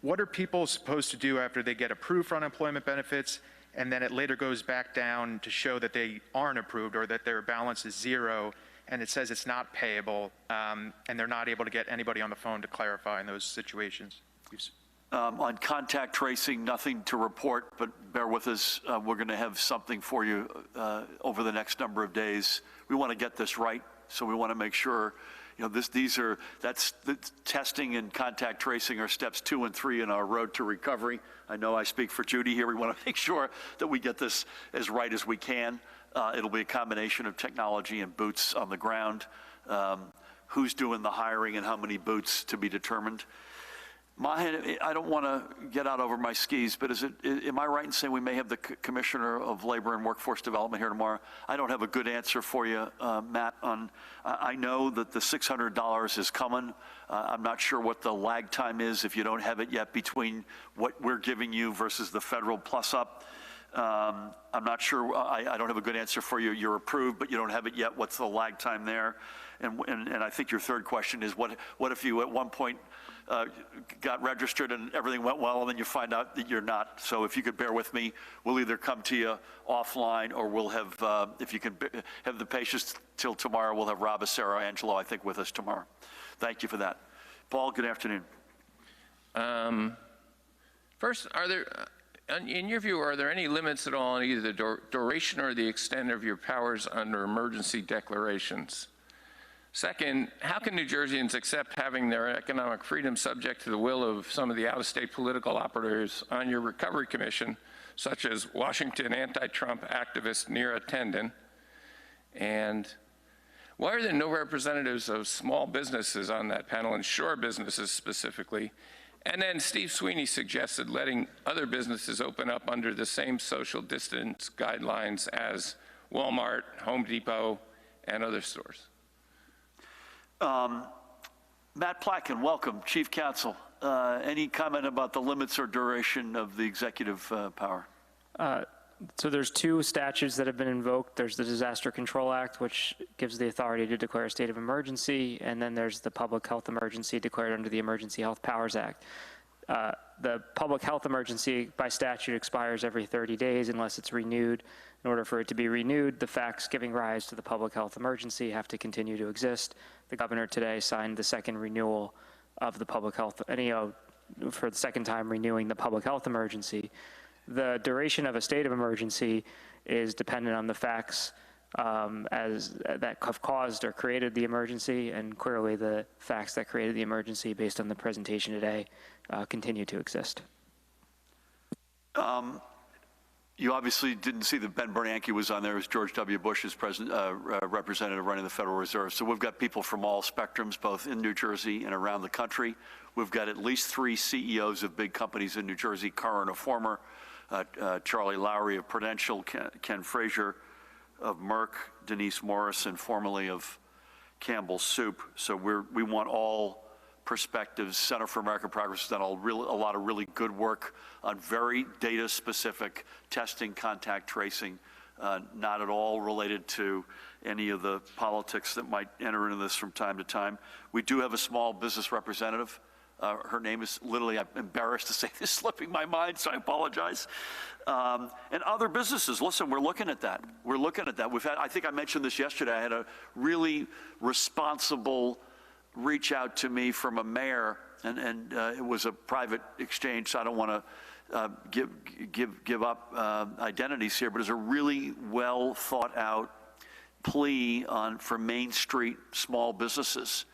what are people supposed to do after they get approved for unemployment benefits and then it later goes back down to show that they aren't approved or that their balance is zero and it says it's not payable, and they're not able to get anybody on the phone to clarify in those situations? On contact tracing, nothing to report, but bear with us. We're going to have something for you over the next number of days. We want to get this right, so we want to make sure, that's the testing and contact tracing are steps 2 and 3 in our road to recovery. I know I speak for Judy here. We want to make sure that we get this as right as we can. It'll be a combination of technology and boots on the ground. Who's doing the hiring and how many boots to be determined. Mahan, I don't want to get out over my skis, but am I right in saying we may have the Commissioner of Labor and Workforce Development here tomorrow? I don't have a good answer for you, Matt. I know that the $600 is coming. I'm not sure what the lag time is if you don't have it yet between what we're giving you versus the federal plus up. I'm not sure. I don't have a good answer for you. You're approved, but you don't have it yet. What's the lag time there? And I think your third question is what if you at one point got registered and everything went well, and then you find out that you're not. So if you could bear with me, we'll either come to you offline, or we'll have, if you can have the patience till tomorrow, we'll have Rob Acero Angelo, I think, with us tomorrow. Thank you for that. Paul, good afternoon. First, in your view, are there any limits at all on either the duration or the extent of your powers under emergency declarations? Second, how can New Jerseyans accept having their economic freedom subject to the will of some of the out-of-state political operators on your recovery commission, such as Washington anti-Trump activist Neera Tanden? And why are there no representatives of small businesses on that panel, and shore businesses specifically? And then Steve Sweeney suggested letting other businesses open up under the same social distance guidelines as Walmart, Home Depot, and other stores. Matt Placken, welcome, Chief Counsel. Any comment about the limits or duration of the executive power? So there's two statutes that have been invoked. There's the Disaster Control Act, which gives the authority to declare a state of emergency, and then there's the public health emergency declared under the Emergency Health Powers Act. The public health emergency by statute expires every 30 days unless it's renewed. In order for it to be renewed, the facts giving rise to the public health emergency have to continue to exist. The governor today signed the second renewal of the public health, for the second time renewing the public health emergency. The duration of a state of emergency is dependent on the facts that have caused or created the emergency, and clearly the facts that created the emergency based on the presentation today continue to exist. You obviously didn't see that Ben Bernanke was on there as George W. Bush's representative running the Federal Reserve. So we've got people from all spectrums, both in New Jersey and around the country. We've got at least 3 CEOs of big companies in New Jersey, current or former, Charlie Lowry of Prudential, Ken Frazier of Merck, Denise Morrison, formerly of Campbell Soup. So we want all perspectives. Center for American Progress has done a lot of really good work on very data-specific testing, contact tracing, not at all related to any of the politics that might enter into this from time to time. We do have a small business representative. Her name is literally, I'm embarrassed to say this, slipping my mind, so I apologize. And other businesses, listen, we're looking at that. We're looking at that. We've had, I think I mentioned this yesterday, I had a really responsible reach out to me from a mayor, and it was a private exchange, so I don't want to give up identities here, but it's a really well thought out plea for Main Street small businesses.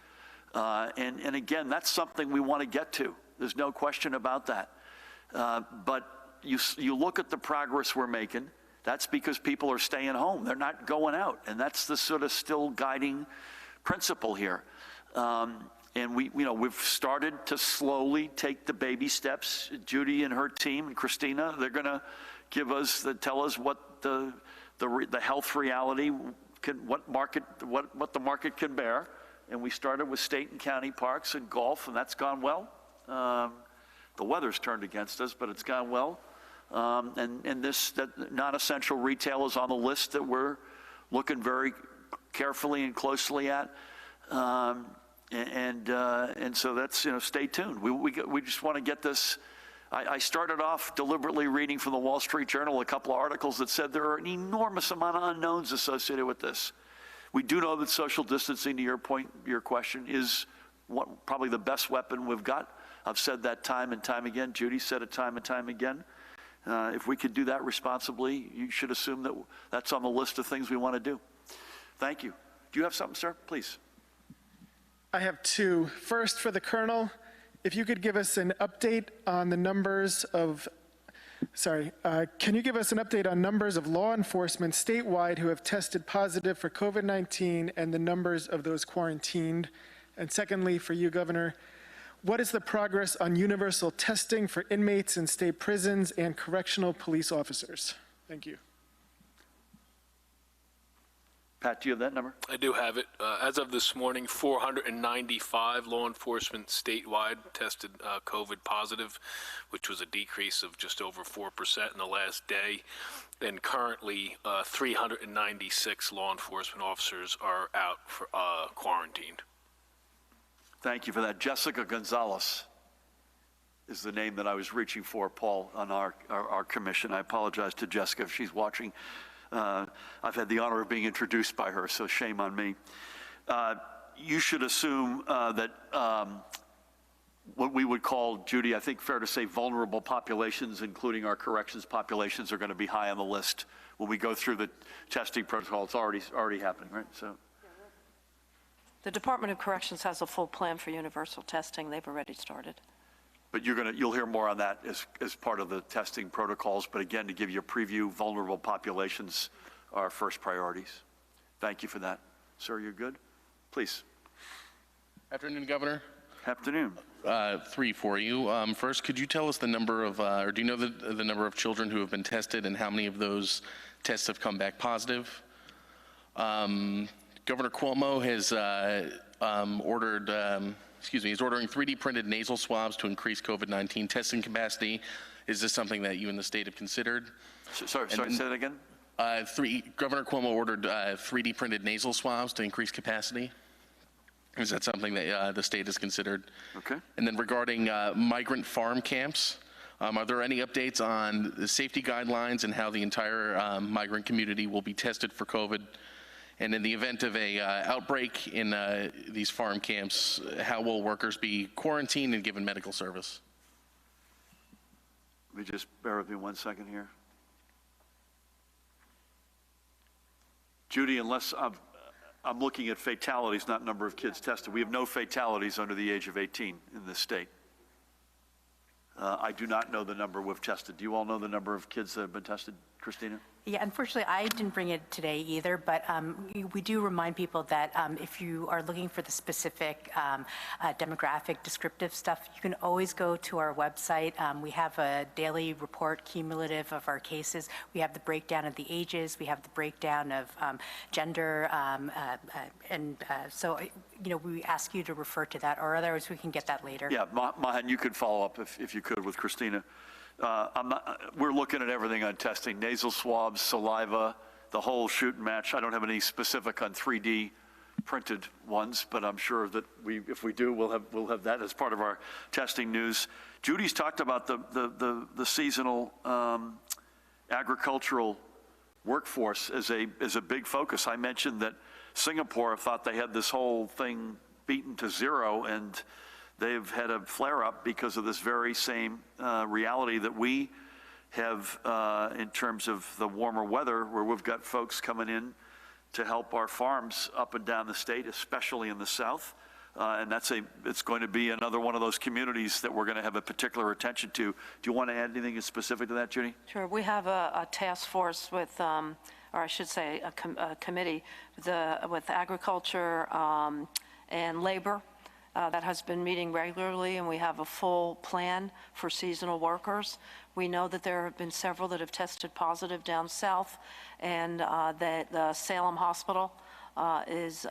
And again, that's something we want to get to. There's no question about that. But you look at the progress we're making, that's because people are staying home. They're not going out. And that's the sort of still guiding principle here. And we've started to slowly take the baby steps. Judy and her team and Christina, they're going to tell us what the health reality what the market can bear. And we started with state and county parks and golf, and that's gone well. The weather's turned against us, but it's gone well. And that non-essential retail is on the list that we're looking very carefully and closely at. And so that's, stay tuned. We just want to get this. I started off deliberately reading from the Wall Street Journal a couple of articles that said there are an enormous amount of unknowns associated with this. We do know that social distancing, to your point, your question, is probably the best weapon we've got. I've said that time and time again. Judy said it time and time again. If we could do that responsibly, you should assume that that's on the list of things we want to do. Thank you. Do you have something, sir? Please. I have 2. First, for the Colonel, if you could give us an update on the numbers of can you give us an update on numbers of law enforcement statewide who have tested positive for COVID-19 and the numbers of those quarantined? And secondly, for you, Governor, what is the progress on universal testing for inmates in state prisons and correctional police officers? Thank you. Pat, do you have that number? I do have it. As of this morning, 495 law enforcement statewide tested COVID positive, which was a decrease of just over 4% in the last day. And currently, 396 law enforcement officers are out for quarantined. Thank you for that. Jessica Gonzalez is the name that I was reaching for, Paul, on our commission. I apologize to Jessica if she's watching. I've had the honor of being introduced by her, so shame on me. You should assume that what we would call, Judy, I think fair to say, vulnerable populations, including our corrections populations, are going to be high on the list when we go through the testing protocol. It's already happening, right? So, The Department of Corrections has a full plan for universal testing. They've already started. But you'll hear more on that as part of the testing protocols. But again, to give you a preview, vulnerable populations are our first priorities. Thank you for that. Sir, you're good? Please. Afternoon, Governor. Afternoon. 3 for you. First, could you tell us the number of, or do you know the number of children who have been tested and how many of those tests have come back positive? Governor Cuomo has is ordering 3D printed nasal swabs to increase COVID-19 testing capacity. Is this something that you and the state have considered? Sorry, say that again? Governor Cuomo ordered 3D printed nasal swabs to increase capacity. Is that something that the state has considered? Okay. And then regarding migrant farm camps, are there any updates on the safety guidelines and how the entire migrant community will be tested for COVID? And in the event of a outbreak in these farm camps, how will workers be quarantined and given medical service? Let me just bear with me 1 second here. Judy, unless I'm looking at fatalities, not number of kids tested. We have no fatalities under the age of 18 in this state. I do not know the number we've tested. Do you all know the number of kids that have been tested, Christina? Yeah, unfortunately, I didn't bring it today either, but we do remind people that if you are looking for the specific demographic descriptive stuff, you can always go to our website. We have a daily report cumulative of our cases. We have the breakdown of the ages. We have the breakdown of gender. So, we ask you to refer to that, or otherwise we can get that later. Yeah, Mahan, you could follow up if you could with Christina. We're looking at everything on testing, nasal swabs, saliva, the whole shoot and match. I don't have any specific on 3D printed ones, but I'm sure that if we do, we'll have that as part of our testing news. Judy's talked about the seasonal agricultural workforce as a big focus. I mentioned that Singapore thought they had this whole thing beaten to zero, and they've had a flare-up because of this very same reality that we have in terms of the warmer weather, where we've got folks coming in to help our farms up and down the state, especially in the south. And it's going to be another one of those communities that we're going to have a particular attention to. Do you want to add anything specific to that, Judy? Sure. We have a task force with, or I should say a committee with agriculture and labor. That has been meeting regularly, and we have a full plan for seasonal workers. We know that there have been several that have tested positive down south, and that the Salem Hospital is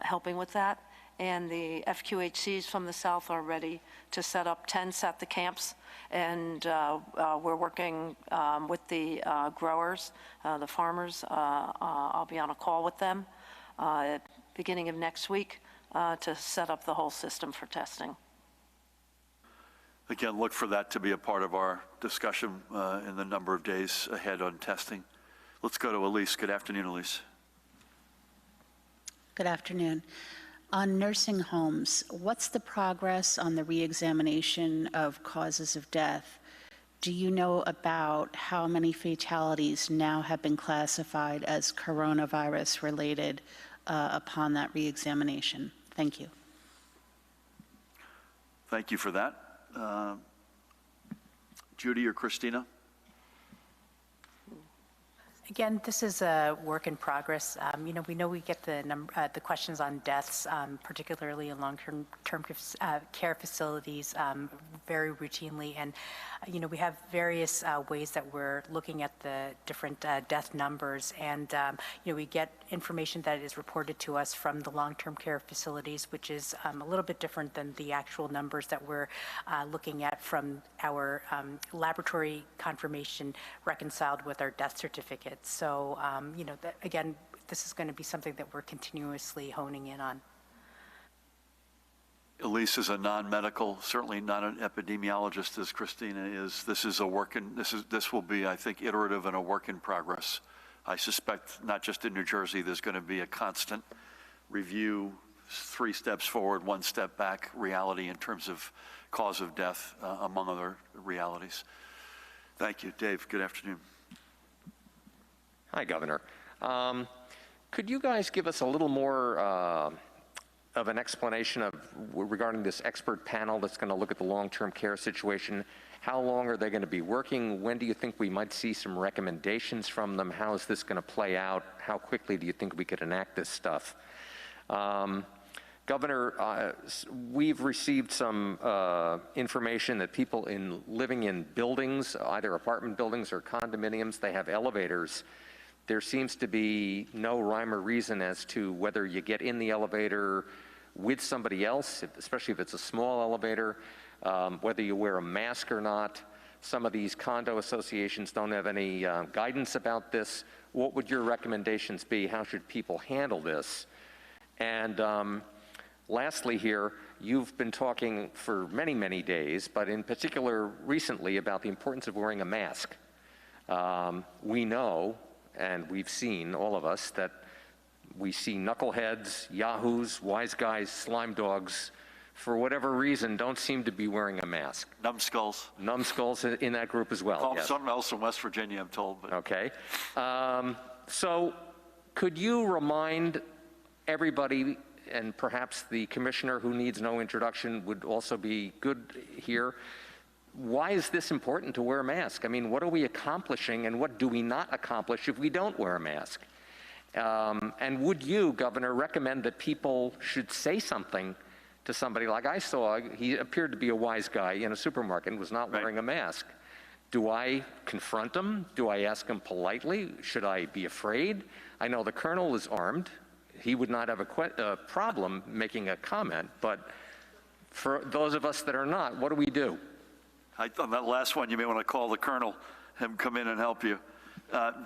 helping with that. And the FQHCs from the south are ready to set up tents at the camps, and we're working with the growers, the farmers. I'll be on a call with them beginning of next week to set up the whole system for testing. Again, look for that to be a part of our discussion in the number of days ahead on testing. Let's go to Elise. Good afternoon, Elise. Good afternoon. On nursing homes, what's the progress on the reexamination of causes of death? Do you know about how many fatalities now have been classified as coronavirus related upon that reexamination? Thank you. Thank you for that. Judy or Christina? Again, this is a work in progress. We know we get the questions on deaths, particularly in long-term care facilities, very routinely. And, we have various ways that we're looking at the different death numbers. And, we get information that is reported to us from the long-term care facilities, which is a little bit different than the actual numbers that we're looking at from our laboratory confirmation reconciled with our death certificates. So, again, this is going to be something that we're continuously honing in on. Elise is a non-medical, certainly not an epidemiologist as Christina is. This will be, I think, iterative and a work in progress. I suspect not just in New Jersey, there's going to be a constant review, 3 steps forward, 1 step back reality in terms of cause of death, among other realities. Thank you. Dave, good afternoon. Hi, Governor. Could you guys give us a little more of an explanation regarding this expert panel that's going to look at the long-term care situation? How long are they going to be working? When do you think we might see some recommendations from them? How is this going to play out? How quickly do you think we could enact this stuff? Governor, we've received some information that people living in buildings, either apartment buildings or condominiums, they have elevators there seems to be no rhyme or reason as to whether you get in the elevator with somebody else, especially if it's a small elevator, whether you wear a mask or not. Some of these condo associations don't have any guidance about this. What would your recommendations be? How should people handle this? And lastly here, you've been talking for many, many days, but in particular recently, about the importance of wearing a mask. We know, and we've seen, all of us, that we see knuckleheads, yahoos, wise guys, slime dogs, for whatever reason, don't seem to be wearing a mask. Numbskulls. Numbskulls in that group as well. Yes. Something else in West Virginia, I'm told. But. Okay. So could you remind everybody, and perhaps the commissioner who needs no introduction would also be good here, why is this important to wear a mask? I mean, what are we accomplishing and what do we not accomplish if we don't wear a mask? And would you, Governor, recommend that people should say something to somebody like I saw? He appeared to be a wise guy in a supermarket and was not wearing a mask. Do I confront him? Do I ask him politely? Should I be afraid? I know the colonel is armed. He would not have a problem making a comment, but for those of us that are not, what do we do? On that last one, you may want to call the colonel, have him come in and help you.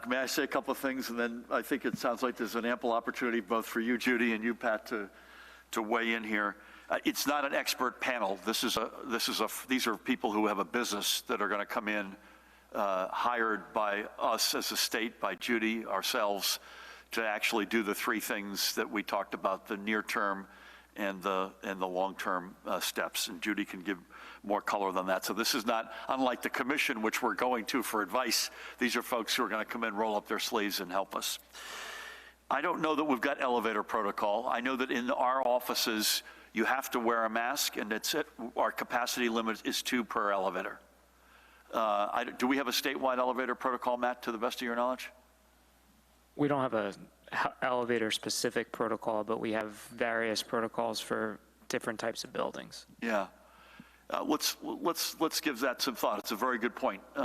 May I say a couple of things, and then I think it sounds like there's an ample opportunity both for you, Judy, and you, Pat, to weigh in here. It's not an expert panel. These are people who have a business that are going to come in, hired by us as a state, by Judy, ourselves, to actually do the three things that we talked about: the near term and the long term steps. And Judy can give more color than that. So this is not unlike the commission, which we're going to for advice. These are folks who are going to come in, roll up their sleeves, and help us. I don't know that we've got elevator protocol. I know that in our offices, you have to wear a mask, and that's it. Our capacity limit is 2 per elevator. Do we have a statewide elevator protocol, Matt, to the best of your knowledge? We don't have a elevator-specific protocol, but we have various protocols for different types of buildings. Yeah. Let's give that some thought. It's a very good point. If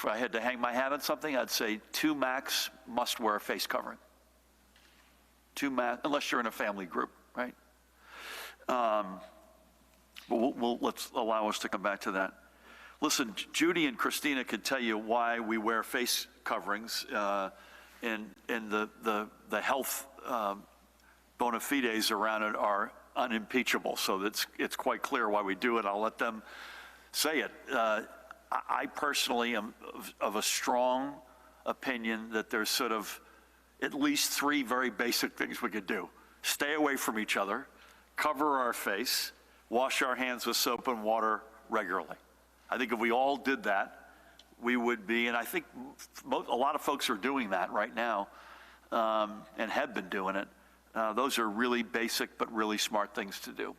I had to hang my hat on something, I'd say 2 max must wear a face covering. 2 max, unless you're in a family group, right? But let's allow us to come back to that. Listen, Judy and Christina could tell you why we wear face coverings, and the health bona fides around it are unimpeachable. So it's quite clear why we do it. I'll let them say it. I personally am of a strong opinion that there's sort of at least 3 very basic things we could do. Stay away from each other, cover our face, wash our hands with soap and water regularly. I think if we all did that, we would be, and I think a lot of folks are doing that right now, and have been doing it. Those are really basic but really smart things to do.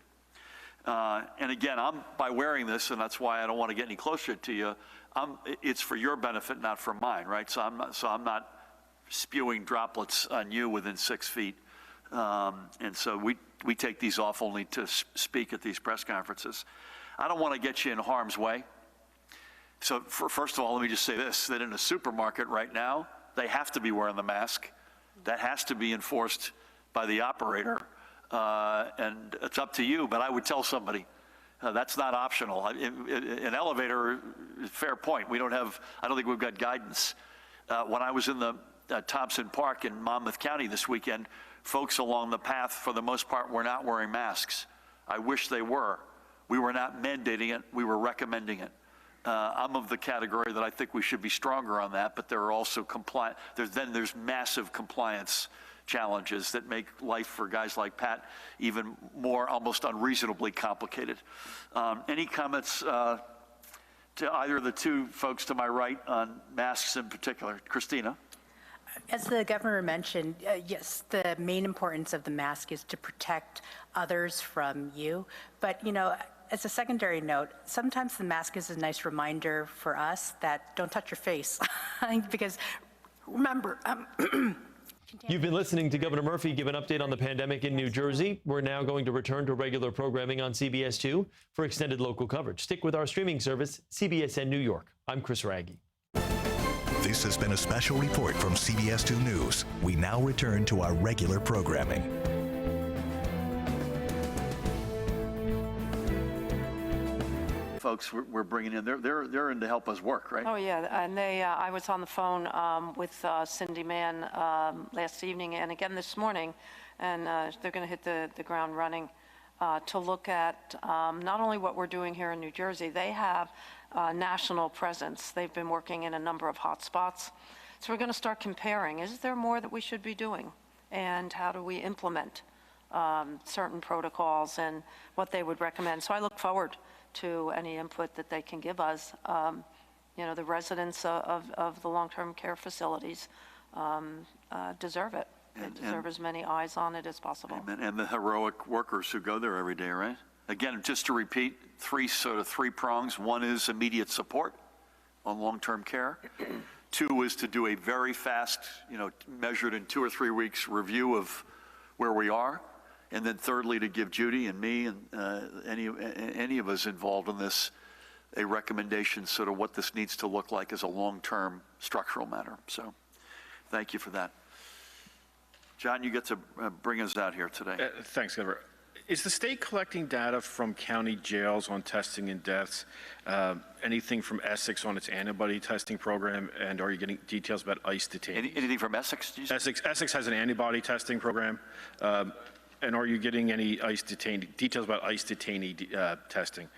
And again, by wearing this, and that's why I don't want to get any closer to you, it's for your benefit, not for mine, right? So I'm not spewing droplets on you within 6 feet. And so we take these off only to speak at these press conferences. I don't want to get you in harm's way. So first of all, let me just say this, that in a supermarket right now, they have to be wearing the mask. That has to be enforced by the operator. And it's up to you, but I would tell somebody that's not optional. An elevator, fair point. I don't think we've got guidance. When I was in the Thompson Park in Monmouth County this weekend, folks along the path, for the most part, were not wearing masks. I wish they were. We were not mandating it. We were recommending it. I'm of the category that I think we should be stronger on that, but there are also there's massive compliance challenges that make life for guys like Pat even more almost unreasonably complicated. Any comments to either of the 2 folks to my right on masks in particular? Christina? As the governor mentioned, yes, the main importance of the mask is to protect others from you. But, as a secondary note, sometimes the mask is a nice reminder for us that don't touch your face. Because remember, You've been listening to Governor Murphy give an update on the pandemic in New Jersey. We're now going to return to regular programming on CBS 2 for extended local coverage. Stick with our streaming service, CBSN New York. I'm Chris Raggi. This has been a special report from CBS 2 News. We now return to our regular programming. Folks we're bringing in, they're in to help us work, right? Oh, yeah, and I was on the phone with Cindy Mann last evening and again this morning, and they're going to hit the ground running to look at not only what we're doing here in New Jersey, they have national presence. They've been working in a number of hot spots. So we're going to start comparing, is there more that we should be doing? And how do we implement certain protocols and what they would recommend? So I look forward to any input that they can give us. The residents of the long-term care facilities deserve it. They deserve as many eyes on it as possible. And the heroic workers who go there every day, right? Again, just to repeat, three prongs. One is immediate support on long-term care. Two is to do a very fast, measured in 2 or 3 weeks review of where we are. And then thirdly, to give Judy and me and any of us involved in this a recommendation sort of what this needs to look like as a long-term structural matter. So thank you for that. John, you get to bring us out here today. Thanks, Governor. Is the state collecting data from county jails on testing and deaths? Anything from Essex on its antibody testing program? And are you getting details about ICE detainees? Anything from Essex? Essex has an antibody testing program. And are you getting any details about ICE detainee testing?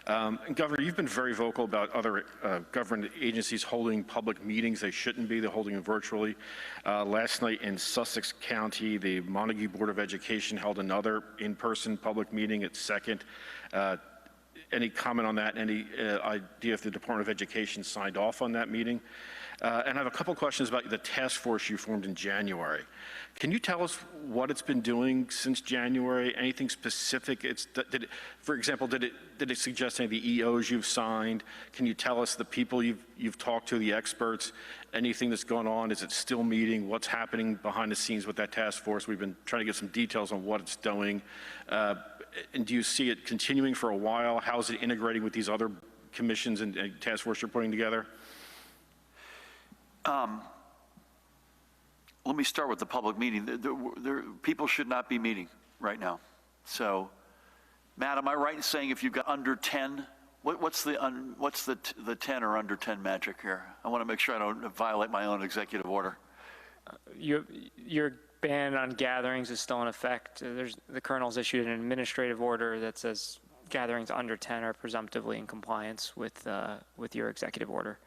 And Governor, you've been very vocal about other government agencies holding public meetings they shouldn't be. They're holding them virtually. Last night in Sussex County, the Montague Board of Education held another in-person public meeting at 2nd. Any comment on that? Any idea if the Department of Education signed off on that meeting? And I have a couple questions about the task force you formed in January. Can you tell us what it's been doing since January? Anything specific? For example, did it suggest any of the EOs you've signed? Can you tell us the people you've talked to, the experts? Anything that's going on? Is it still meeting? What's happening behind the scenes with that task force? We've been trying to get some details on what it's doing. And do you see it continuing for a while? How is it integrating with these other commissions and task force you're putting together? Let me start with the public meeting. People should not be meeting right now. So, Matt, am I right in saying if you've got under 10, what's the 10 or under 10 magic here? I want to make sure I don't violate my own executive order. Your ban on gatherings is still in effect. The Colonel's issued an administrative order that says gatherings under 10 are presumptively in compliance with your executive order.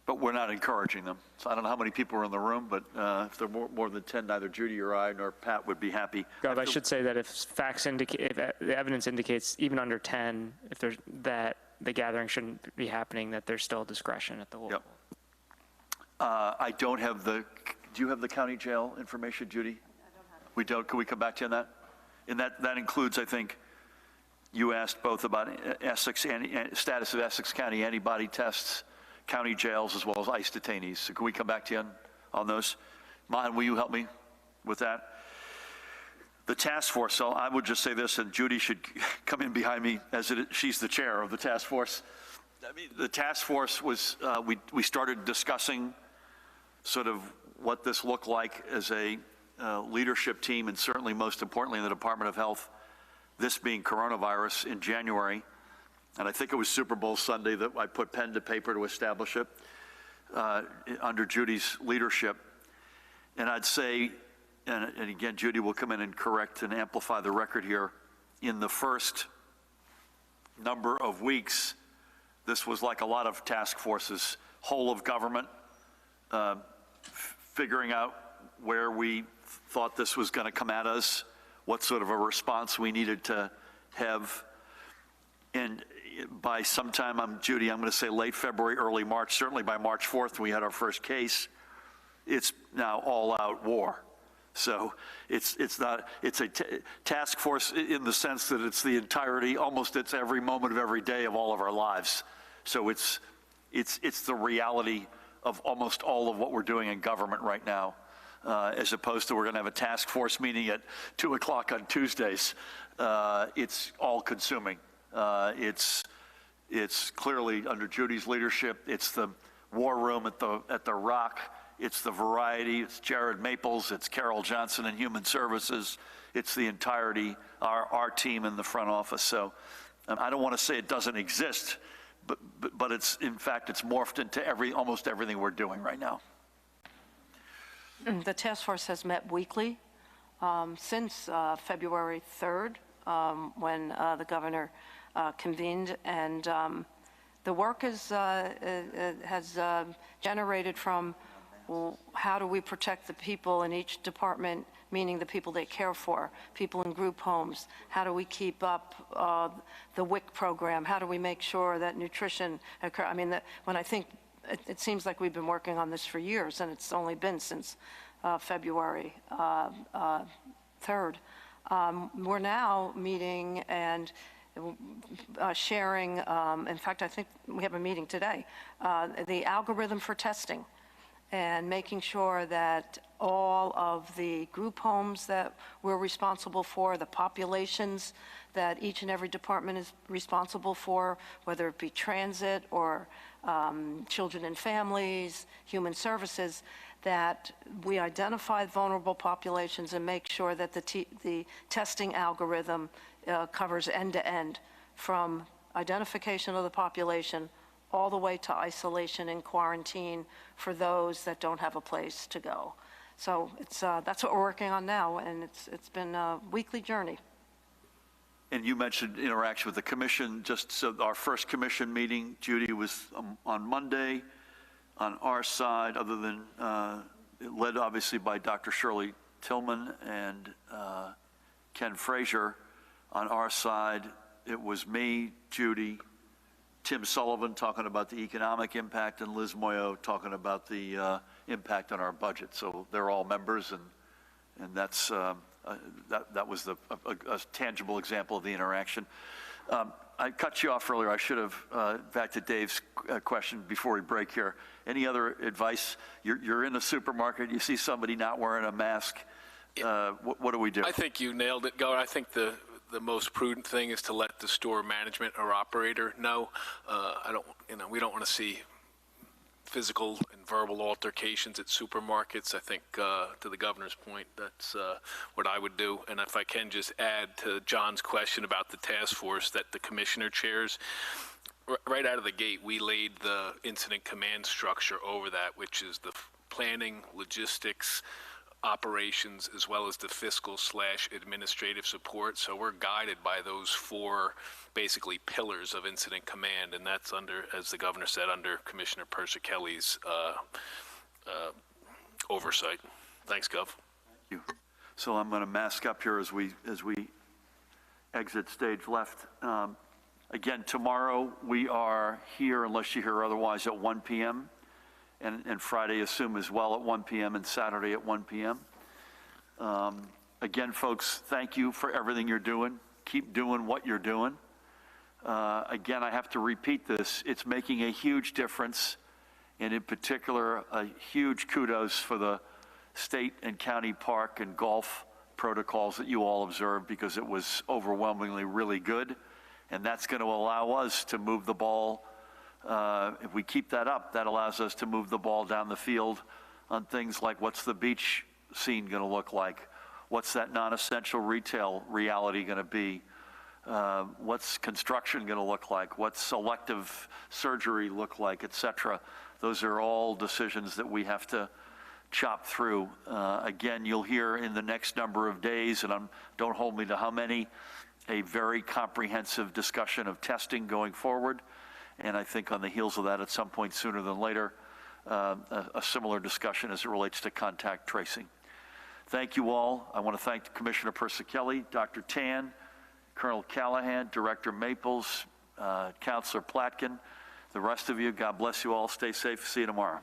But we're not encouraging them. So I don't know how many people are in the room, but if there are more than 10, neither Judy or I nor Pat would be happy. Gov, I should say that if the evidence indicates even under 10, that the gathering shouldn't be happening, that there's still discretion at the level. Yep. I don't have do you have the county jail information, Judy? I don't have it. We don't. Can we come back to you on that? And that includes, I think, you asked both about Essex status of Essex County antibody tests, county jails, as well as ICE detainees. So can we come back to you on those? Mahan, will you help me with that? The task force, so I would just say this, and Judy should come in behind me she's the chair of the task force. I mean, the task force was, we started discussing sort of what this looked like as a leadership team, and certainly most importantly in the Department of Health, this being coronavirus in January. And I think it was Super Bowl Sunday that I put pen to paper to establish it under Judy's leadership. And I'd say, and again, Judy will come in and correct and amplify the record here, in the first number of weeks, this was like a lot of task forces, whole of government, figuring out where we thought this was going to come at us, what sort of a response we needed to have. And by sometime, Judy, I'm going to say late February, early March, certainly by March 4th, we had our first case. It's now all-out war. So it's a task force in the sense that it's the entirety, almost it's every moment of every day of all of our lives. So it's the reality of almost all of what we're doing in government right now, as opposed to we're going to have a task force meeting at 2 o'clock on Tuesdays. It's all-consuming. It's clearly under Judy's leadership. It's the War Room at the Rock. It's the variety. It's Jared Maples. It's Carol Johnson in Human Services. It's the entirety, our team in the front office. So I don't want to say it doesn't exist, but it's, in fact, it's morphed into almost everything we're doing right now. The task force has met weekly since February 3rd, when the governor convened, and the work has generated from, well, how do we protect the people in each department, meaning the people they care for, people in group homes? How do we keep up the WIC program? How do we make sure that nutrition occurs? I mean, when I think, it seems like we've been working on this for years, and it's only been since February 3rd. We're now meeting and sharing, in fact, I think we have a meeting today, the algorithm for testing, and making sure that all of the group homes that we're responsible for, the populations that each and every department is responsible for, whether it be transit or children and families, human services, that we identify vulnerable populations and make sure that the testing algorithm covers end-to-end, from identification of the population all the way to isolation and quarantine for those that don't have a place to go. So it's that's what we're working on now, and it's been a weekly journey. And you mentioned interaction with the commission. Just so our first commission meeting, Judy, was on Monday. On our side, other than led obviously by Dr. Shirley Tillman and Ken Frazier, on our side, it was me, Judy, Tim Sullivan talking about the economic impact, and Liz Moyo talking about the impact on our budget. So they're all members, and that's that was a tangible example of the interaction. I cut you off earlier. I should have, back to Dave's question before we break here. Any other advice? You're in a supermarket, you see somebody not wearing a mask. What do we do? I think you nailed it, Governor. I think the most prudent thing is to let the store management or operator know. We don't want to see physical and verbal altercations at supermarkets. I think, to the governor's point, that's what I would do. And if I can just add to John's question about the task force that the commissioner chairs, right out of the gate, we laid the incident command structure over that, which is the planning, logistics, operations, as well as the fiscal/administrative support. So we're guided by those four basically pillars of incident command, and that's under, as the governor said, under Commissioner Persicelli's oversight. Thanks, Gov. Thank you. So I'm going to mask up here as we exit stage left. Again, tomorrow we are here, unless you hear otherwise, at 1 p.m. And Friday, assume as well, at 1 p.m. and Saturday at 1 p.m. Again, folks, thank you for everything you're doing. Keep doing what you're doing. Again, I have to repeat this. It's making a huge difference, and in particular, a huge kudos for the state and county park and golf protocols that you all observed, because it was overwhelmingly really good, and that's going to allow us to move the ball. If we keep that up, that allows us to move the ball down the field on things like, what's the beach scene going to look like? What's that non-essential retail reality going to be? What's construction going to look like? What's elective surgery look like, et cetera? Those are all decisions that we have to chop through. Again, you'll hear in the next number of days, and don't hold me to how many, a very comprehensive discussion of testing going forward. And I think on the heels of that, at some point sooner than later, a similar discussion as it relates to contact tracing. Thank you all. I want to thank Commissioner Persicelli, Dr. Tan, Colonel Callahan, Director Maples, Councilor Platkin, the rest of you. God bless you all. Stay safe. See you tomorrow.